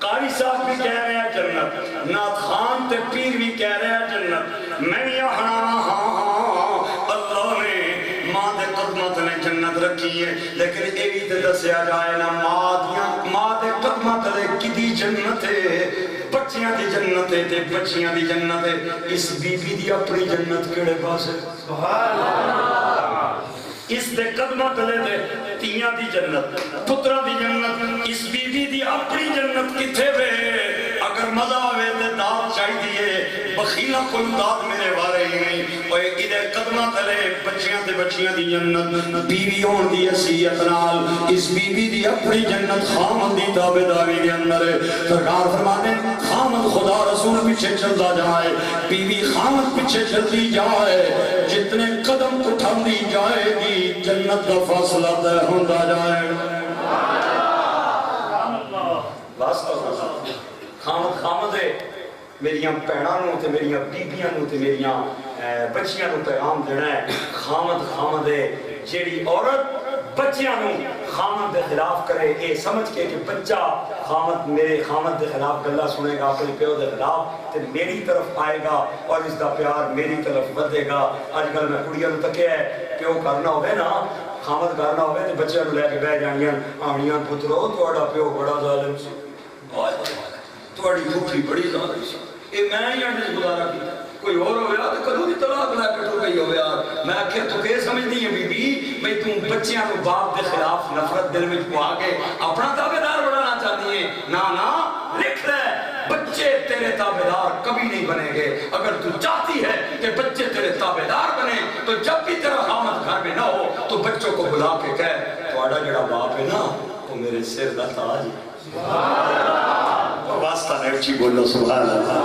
[SPEAKER 3] قاری قاری صاحب بھی کہہ رہے ہیں جنت، نعت خان تے پیر بھی کہہ رہے ہیں جنت، میں بھی آخنا ہاں اللہ نے ماں دے قدمت نے جنت رکھی ہے، لیکن یہ بھی تے دسیا جائے نا ماں دے قدمت نے کدی جنت ہے، بچیاں دی جنت ہے تے بچیاں دی جنت ہے، اس بی بی دی اپنی جنت کیڑے پاس ہے؟ سبحان اللہ، اس دے قدمت لے دے تیاں دی جنت، پترہ دی جنت، اس بی بی دی اپنی جنت کتھے وے؟ اگر مزہ آوے تے داد چاہی دیئے، بخیلہ کوئی داد میرے بارے ہی نہیں، اور ادھے قدمت لے بچیاں دی جنت، بیوی ہون دی حیثیت نال، اس بی بی دی اپنی جنت خامد دی تابعداری کے اندر ہے۔ سرکار فرماتے ہیں خامد خدا رسول پیچھے چلتا جائے، بیوی خامد پیچھے چلتی جائے، جتنے قدم اٹھاندی جائے گی جنت کا فاصلہ طے ہوتا جائے گا۔ خامد ہے میریاں پیڑاں نو تے میریاں بیبیاں نو تے میریاں بچیاں نو پیغام دینا ہے، خامد ہے جیڑی عورت بچیاں نو خامد دے خلاف کرے، اے سمجھ کے کہ بچہ میرے خامد دے خلاف گلہ سنے گا اپنے پیو دے خلاف تے میری طرف آئے گا اور اس دا پیار میری طرف ودے گا۔ آج کل میں کڑیاں نو تکیا ہے پیو کرنا ہوئے نا، خامد کرنا ہوئے تے بچیاں نو لے کے بہ جانیاں آنیاں پترو تہاڈا پیو بڑا ظالم سی، تہاڈی بھوکھی بڑی ظالم سی، اے میں ہی انڈے گزارا کیتا، کوئی اور ہویا تو کدوں دی طلاق لے کے ٹر گئی ہویا۔ میں آخیا تو کہ سمجھدی ہے بی بی میں تم بچیاں کو باپ دے خلاف نفرت دل وچ پوا کے اپنا تابعدار بنانا چاہتی ہے؟ نا لکھ لے بچے تیرے تابعدار کبھی نہیں بنیں گے۔ اگر تو چاہتی ہے کہ بچے تیرے تابعدار بنے تو جب بھی تیرا خامد گھر میں نہ ہو تو بچوں کو بلا کے کہہ تہاڈا جڑا باپ ہے نا وہ میرے سر دا تاج ہے۔ واسطہ نے اچھی بولو سبحان اللہ۔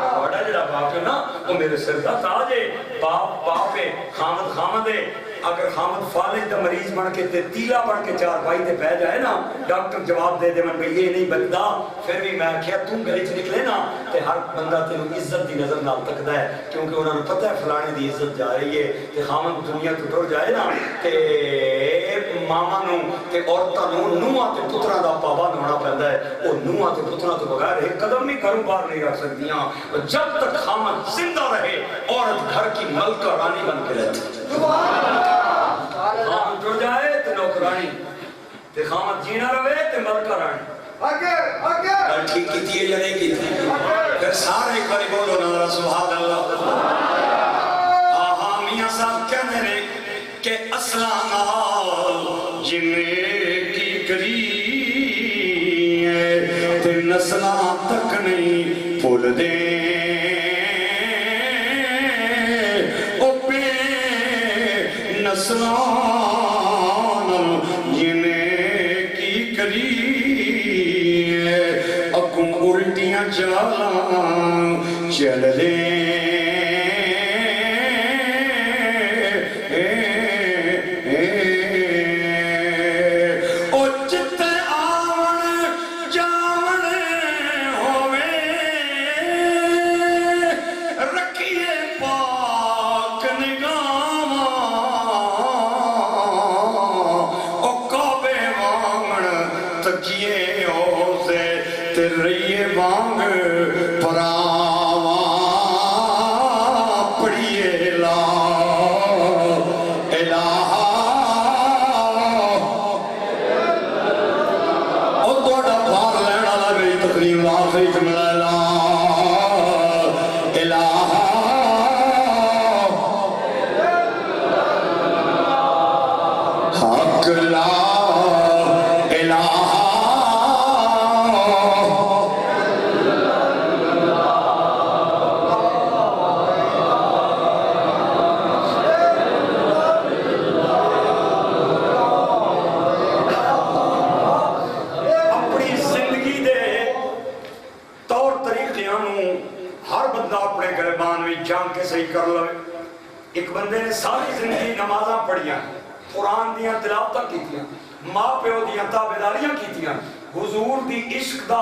[SPEAKER 3] تہاڈا جڑا باپ ہے نا وہ میرے سر دا تاج ہے، باپ ہے، خامد ہے۔ اگر خامد فالج دا مریض بن کے تے تیلا بن کے چار بھائی تے پہ جائے نا، ڈاکٹر جواب دے دے من بھئی یہ نہیں بنتا، پھر بھی میں کیا تم گھر چ نکلے نا تے ہر بندہ تینوں عزت دی نظر نال تکدا ہے، کیونکہ انہوں نے پتہ ہے فلانے دی عزت جا رہی ہے۔ تے خامد دنیا تو ٹر جائے نا تے ماما نو تے عورتاں نو نوہاں تے پتراں دا پابند ہونا پیندا ہے، او نوہاں تے پتراں تو بغیر ایک قدم بھی گھروں باہر نہیں رکھ سکتیاں۔ جب تک خامد زندہ رہے عورت گھر کی ملکہ رانی بن کے رہتی۔ خامد ٹر جائے تے نوکرانی، تے خامد جینا رہے تے ملکہ رانی۔ گل ٹھیک کیتی ہے یا نہیں کیتی؟ پھر سارے ایک باری بولو نا سبحان اللہ۔ میاں صاحب کہنے رہے کہ اسلام نال جنہیں کی کری تے نسلاں تک نہیں بھول دے، او بے نسلاں جنہیں کی کری اگوں الٹیاں چالاں چل دے۔ ایک بندے نے ساری زندگی نمازاں پڑھیاں، قرآن دیاں تلاوتاں کیتیاں، ماں پیو دیاں تابعداریاں کیتیاں، حضور دی عشق دا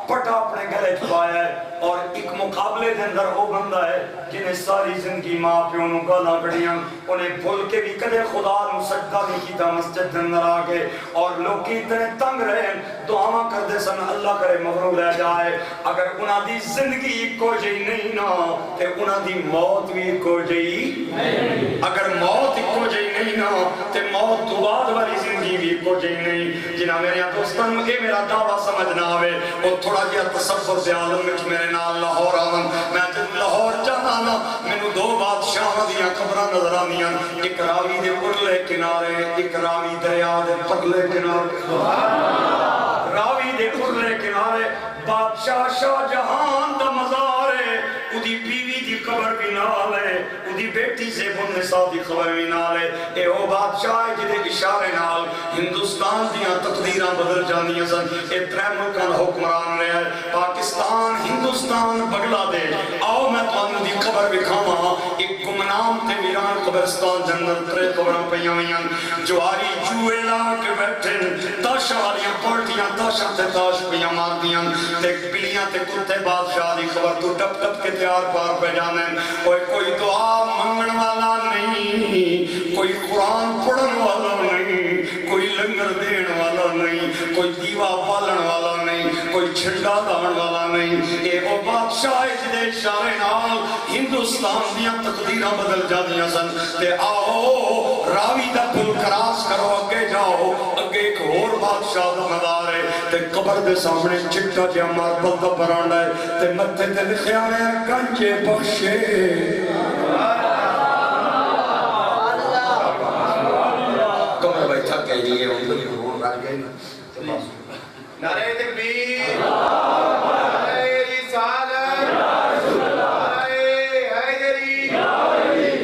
[SPEAKER 3] پٹا اپنے گلے چھپایا ہے، اور ایک مقابلے دے اندر وہ بندہ ہے جنہیں ساری زندگی ماں پیو نو گالاں کڑیاں انہیں بھول کے بھی کدے خدا نو سجدہ نہیں کیتا مسجد دے اندر آ کے اور لوگ اتنے تنگ رہے دعاواں کردے سن اللہ کرے مغرور رہ جائے اگر انہاں دی زندگی کو جئی نہیں نا تے انہاں دی موت بھی کو جئی اگر موت کو جئی نہیں نا تے موت تو بعد والی زندگی بھی کو جئی نہیں جنہاں میرے دوستان اے میرا دعویٰ سمجھ نہ آوے اور تھوڑا جہا تصور دے عالم وچ میرے نال لاہور آون میں جب لاہور جانا نا مینوں دو بادشاہاں دیاں قبراں نظر آندیاں ایک راوی دے پرلے کنارے ایک راوی دریا دے پرلے کنارے راوی دے پرلے کنارے بادشاہ شاہ جہان دا مزار ہے اودی بیوی دی قبر بھی نال ہے اودی بیٹی زیب النساء دی قبر بھی نال ہے اے او بادشاہ ہے جدے اشارے نال ہندوستان دیاں تقدیراں بدل جاندیاں سن اے ترے ملکاں دا حکمران رہا ہے پاکستان ہندوستان بنگلہ دیش آؤ میں تانوں دی قبر وکھاواں ایک گمنام تے ویران قبرستان جنگل ترے قبراں پیاں ہویاں جواری جوئے لا کے بیٹھے تاشاں والیاں پارٹیاں تاشاں تے تاش پیاں ماردیاں تے بلیاں تے کتے بادشاہ دی خبر تو ٹپ ٹپ کے تیار پار پہ جانے کوئی دعا منگن والا نہیں کوئی قرآن پڑھن والا نہیں کوئی لنگر دین والا نہیں کوئی دیوا پالن والا نہیں کوئی چھنڈا دان والا نہیں اے وہ بادشاہ جدے اشارے نال ہندوستان دیاں تقدیراں بدل جاندیاں سن تے آؤ راوی دا پل کراس کرو اگے جاؤ اگے ایک اور بادشاہ دا مدار ہے تے قبر دے سامنے چٹا جا ماربل دا برانڈا ہے تے متھے تے لکھیا ہے گنجے بخشے
[SPEAKER 1] کمر بیٹھا کہہ لیے ہوں رہ گئے نا
[SPEAKER 2] نعرہ تکبیر نعرہ رسالت نعرہ حیدری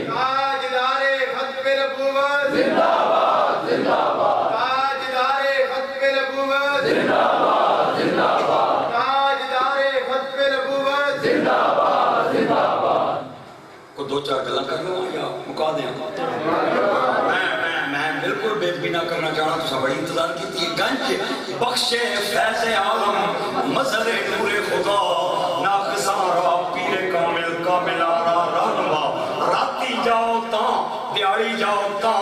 [SPEAKER 2] تاجدار ختم نبوت زندہ باد زندہ باد تاجدار ختم نبوت زندہ باد زندہ باد تاجدار ختم نبوت زندہ باد زندہ باد
[SPEAKER 1] کو دو چار گلا کر لوں یا مکا دیں میں بالکل بے ادبی نہ کرنا چاہنا تو بڑی انتظار کی تھی گنج بخشے فیض عالم مظہر نور خدا ناقصاں را پیر کامل کامل آرا رہنما راتی جاؤ تاں دیاری جاؤ تاں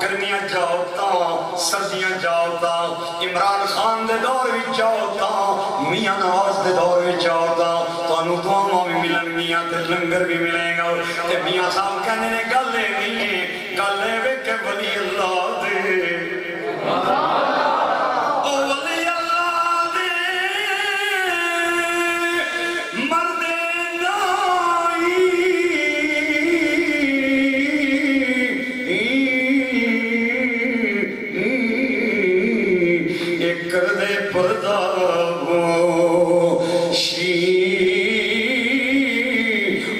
[SPEAKER 1] گرمیاں جاؤ تاں سردیاں جاؤ تاں عمران خان دے دور وچ جاؤ تاں میاں نواز دے دور وچ جاؤ تاں تانوں دعاواں بھی ملن گیاں تے لنگر بھی ملے گا تے میاں صاحب کہندے نے گل نہیں ہے گل ہے کہ ولی اللہ دے او ولی اللہ دے مرد نائی ایک کردے پردہ شی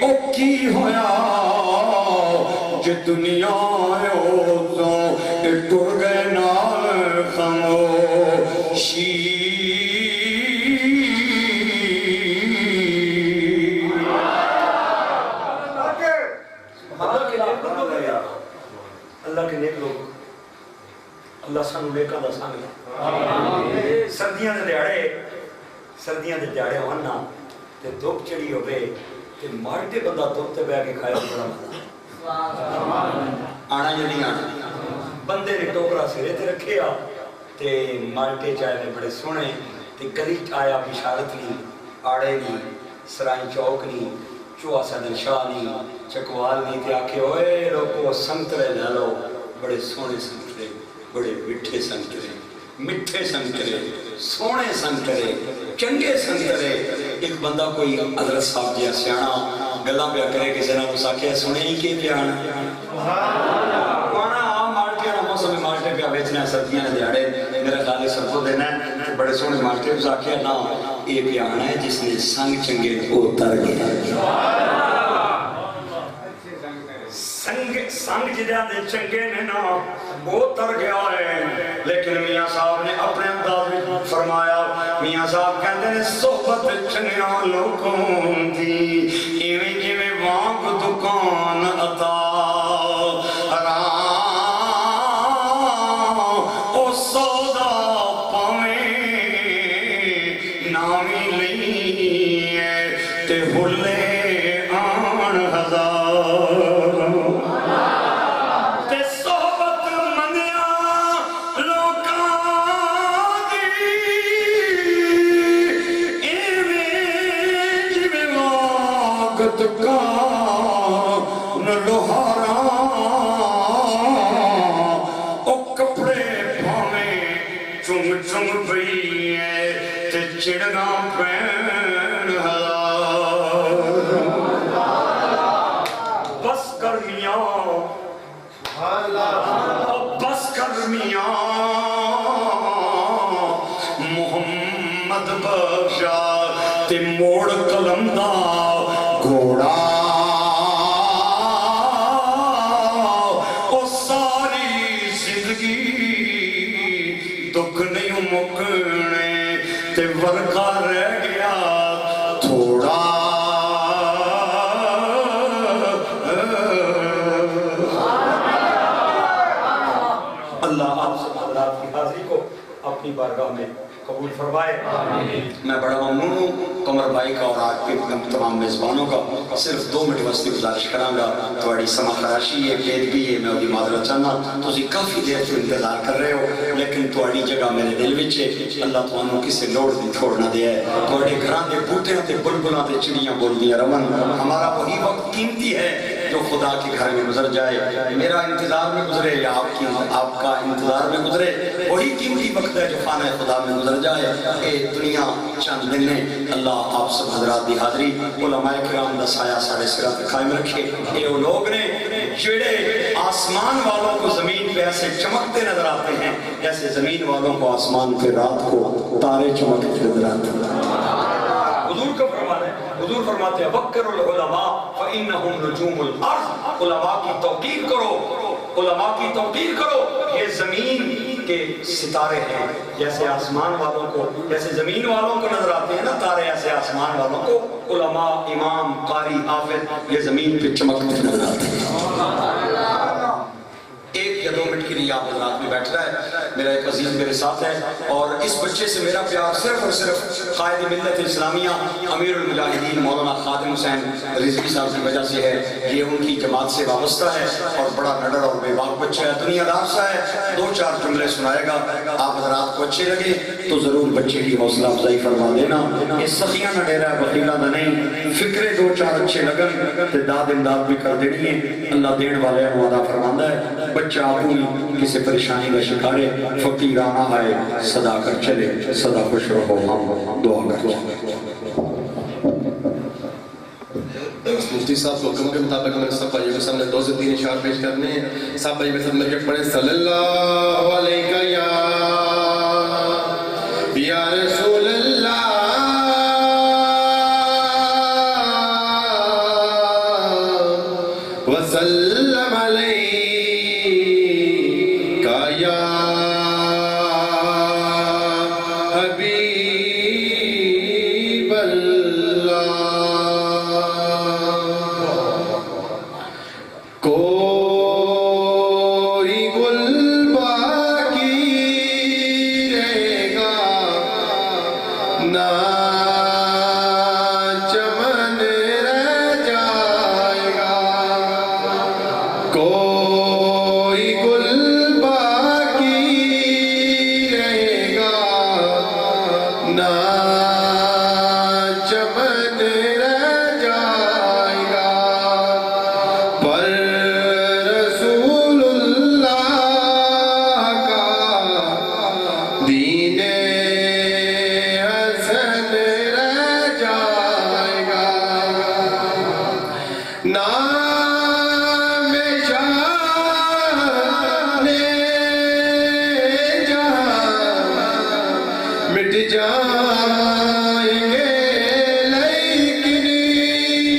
[SPEAKER 1] او کی ہویا جے دنیا ٹر گئے نال خاموشی اللہ کے نیک لوگ اللہ سانو نیکاں دا سانگ سردیاں دے دیاڑے ہونا تے دھوپ چڑھی ہوے تے مارٹے بندہ دھوپ تے بیٹھ کے کھائے بڑا مزہ آنا یا نہیں آنا بندے نے ٹوکرا سرے تے رکھے تے مالٹے چائے میں بڑے سونے تے گلی آیا بشارت نہیں آڑے نہیں سرائیں چوک نہیں چوہا صدر شاہ نہیں چکوال نہیں تے آکھے ہوئے لوگو سنترے لے لو بڑے سونے سنترے بڑے مٹھے سنترے مٹھے سنترے سونے سنترے چنگے سنترے ایک بندہ کوئی حضرت صاحب جیا سیانا گلا پیا کرے کسی نے اس آکھے سنے ہی کے پیانا موسم مالٹے پہ بیچنا ہے سردیاں نے دیاڑے میرا خیال سب کو دینا ہے بڑے سونے مالٹے اس آکھیا نا یہ پیانا ہے جس نے سنگ چنگے اتر گیا سنگ جدہ دے چنگے نے نا اتر گیا ہے لیکن میاں صاحب نے اپنے انداز میں فرمایا میاں صاحب کہتے ہیں صحبت چنگیاں لوگوں دی ایویں جویں وانگ دکان عطا
[SPEAKER 3] تے حلے آن ہزار تے صحبت منیا لوکاں دی ایویں جویں واگت کان لوہارا او کپڑے پاویں چم چم پئی تے چڑگاں پین بس کر میاں بس کر میاں محمد بخشا تے موڑ قلم دا گھوڑا او ساری زندگی دکھ نہیں مکنے تے ورکا رہ گیا تھوڑا اللہ آپ سے حضرات کی حاضری کو اپنی بارگاہ میں قبول فرمائے میں بڑا ممنون ہوں قمر بھائی کا اور آج کے تمام میزبانوں کا صرف 2 منٹ واسطے گزارش کراں گا تھوڑی سما خراشی ہے بے ادبی ہے میں اودی معذرت چاہنا تسی کافی دیر سے انتظار کر رہے ہو لیکن تھوڑی جگہ میرے دل وچ ہے اللہ تانوں کسے لوڑ دی چھوڑنا دے ہے تھوڑے گھراں دے بوٹیاں تے بلبلاں تے چڑیاں بولدیاں رون ہمارا وہی وقت قیمتی ہے جو خدا کے گھر میں گزر جائے میرا انتظار میں گزرے یا آپ کا انتظار میں گزرے وہی قیمتی وقت ہے جو خانہ خدا میں گزر جائے اے دنیا چند دن نے اللہ آپ سب حضرات دی حاضری علماء کرام دا سایہ ساڑھے سرہ پہ قائم رکھے اے وہ لوگ نے جڑے آسمان والوں کو زمین پہ ایسے چمکتے نظر آتے ہیں جیسے زمین والوں کو آسمان پہ رات کو تارے چمکتے نظر آتے ہیں حضور کا فرمان ہے حضور فرماتے ہیں وَقِّرُ الْعُلَمَاءَ فَإِنَّهُمْ نُجُومُ الْأَرْضِ علماء کی توقیر کرو علماء کی توقیر کرو یہ زمین کے ستارے ہیں جیسے آسمان والوں کو جیسے زمین والوں کو نظر آتے ہیں نا تارے ایسے آسمان والوں کو علماء امام قاری حافظ یہ زمین پہ چمکتے نظر آتے ہیں 1 یا 2 منٹ کے لیے آپ حضرات میں بیٹھ رہا ہے میرا ایک عزیز میرے ساتھ ہے اور اس بچے سے میرا پیار صرف اور صرف قائد ملت اسلامیہ امیر المجاہدین مولانا خادم حسین رضوی صاحب کی وجہ سے ہے یہ ان کی جماعت سے وابستہ ہے اور بڑا نڈر اور بے باک بچہ ہے دنیا دار سا ہے 2-4 جملے سنائے گا آپ حضرات کو اچھے لگے تو ضرور بچے کی حوصلہ افزائی فرما دینا یہ سخیاں نہ ڈیرا ہے بخیلہ نہ نہیں فکرے 2-4 اچھے لگن تے داد امداد بھی کر دینی ہے اللہ دین والے وعدہ فرماندہ ہے بچہ آپوں کسی پریشانی کا شکارے فقیرانہ آئے صدا کر چلے صدا خوش رہو ہم دعا کر
[SPEAKER 2] مفتی صاحب کو حکم کے مطابق میں سب بھائیوں کے سامنے 2 سے 3 اشعار پیش کرنے ہیں سب بھائی میں سب مل کے پڑھیں صلی اللہ علیہ یا رسول اللہ وسلم علیہ یا حبیب اللہ کوئی گل باقی رہے گا نہ چمن رہ جائے گا کوئی گل باقی رہے گا نہ چمن رہ جائے گا پر رسول اللہ کا دین حسن رہ جائے گا نام شان جہاں مٹ جائیں گے لیکن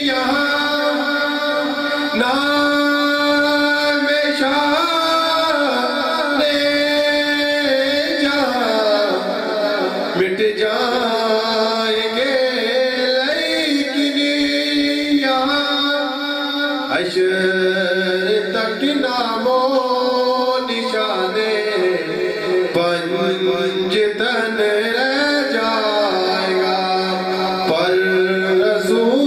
[SPEAKER 2] یہاں نام شان جہاں مٹ جائیں گے لیکن یہاں حشر تک نام و نشانے پنجتن رہ جائے گا پر رسول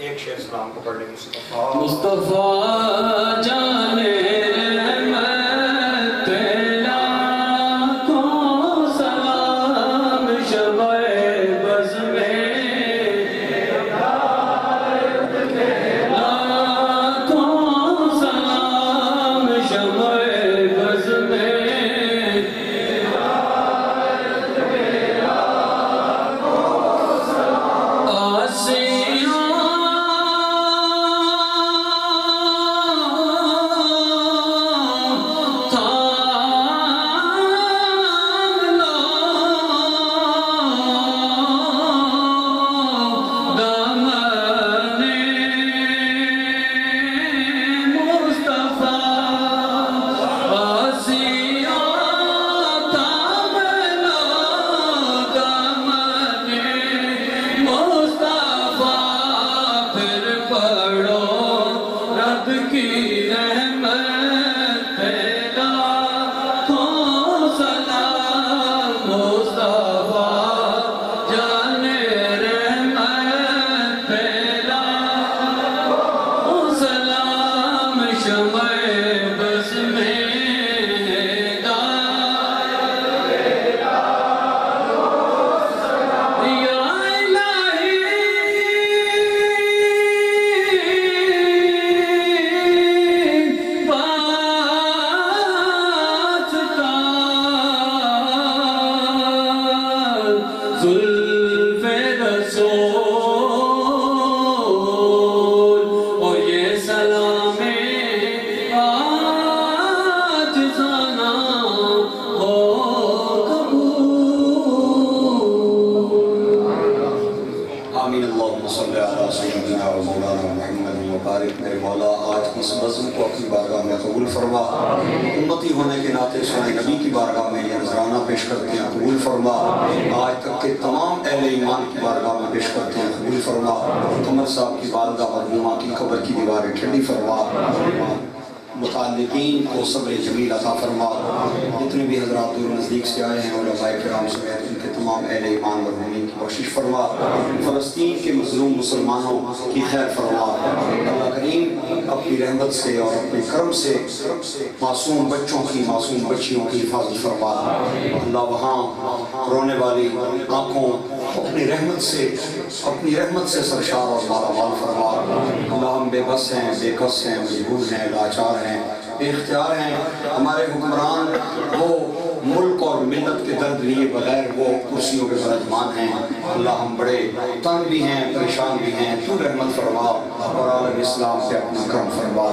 [SPEAKER 3] ایک شعر سلام کو پڑھ لیں مصطفیٰ
[SPEAKER 4] مصطفیٰ جانے رحمت لاکھوں سلام شمع بز میں لاکھوں سلام شمع بز میں
[SPEAKER 1] میرے مولا آج کی اس بزم کو اپنی بارگاہ میں قبول فرما امتی ہونے کے ناطے سونے نبی کی بارگاہ میں یہ نذرانہ پیش کرتے ہیں قبول فرما آج تک کے تمام اہل ایمان کی بارگاہ میں پیش کرتے ہیں قبول فرما قمر صاحب کی والدہ مرحومہ کی قبر کی دیواریں ٹھنڈی فرما متعلقین کو صبر جمیل عطا فرما جتنے بھی حضرات دور نزدیک سے آئے ہیں علماء کرام سمیت ان کے تمام اہل ایمان مرحومین کی بخشش فرما فلسطین کے مظلوم مسلمانوں کی خیر فرما اللہ کریم اپنی رحمت سے اور اپنے کرم سے معصوم بچوں کی معصوم بچیوں کی حفاظت فرما اللہ وہاں رونے والی آنکھوں اپنی رحمت سے سرشار اور مالا مال فرما اللہ ہم بے بس ہیں بے کس ہیں مجبور ہیں لاچار ہیں بے اختیار ہیں ہمارے حکمران وہ ملک اور ملت کے درد لیے بغیر وہ کرسیوں کے برجمان ہیں اللہ ہم بڑے تنگ بھی ہیں پریشان بھی ہیں تو رحمت فرما اور عالم اسلام پہ اپنا کرم فرما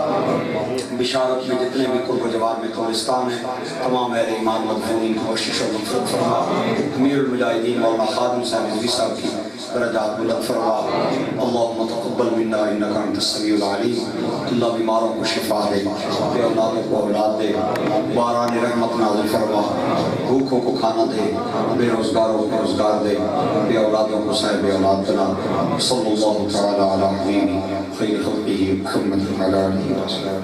[SPEAKER 1] بشارت میں جتنے بھی قرب و جوار میں قبرستان ہیں تمام اہل ایمان مدفونین کو بخشش اور مغفرت فرما امیر المجاہدین مولانا خادم صاحب نبی صاحب کی درجات بلند فرما اللہم تقبل منا انکا انت السمیع العلیم اللہ بیماروں کو شفا دے بے اولادوں کو اولاد دے باران رحمت نازل فرما بھوکوں کو کھانا دے بے روزگاروں کو روزگار دے بے اولادوں کو صاحب اولاد بنا صلی اللہ تعالی علی حبیبی خیر خلقہ محمد علی آلہ وسلم.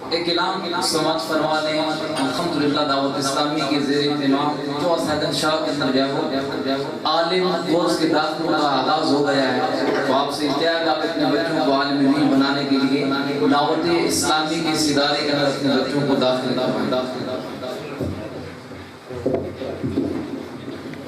[SPEAKER 5] ایک کلام سماعت فرما لیں. الحمدللہ دعوت اسلامی کے زیر اہتمام جو حیدر شاہ کے اندر جو ہے عالم کورس کے داخلوں کا آغاز ہو گیا ہے. تو آپ سے التجا ہے آپ اپنے بچوں کو عالم دین بنانے کے لیے دعوت اسلامی کے اس ادارے کے اندر اپنے بچوں کو داخل کریں.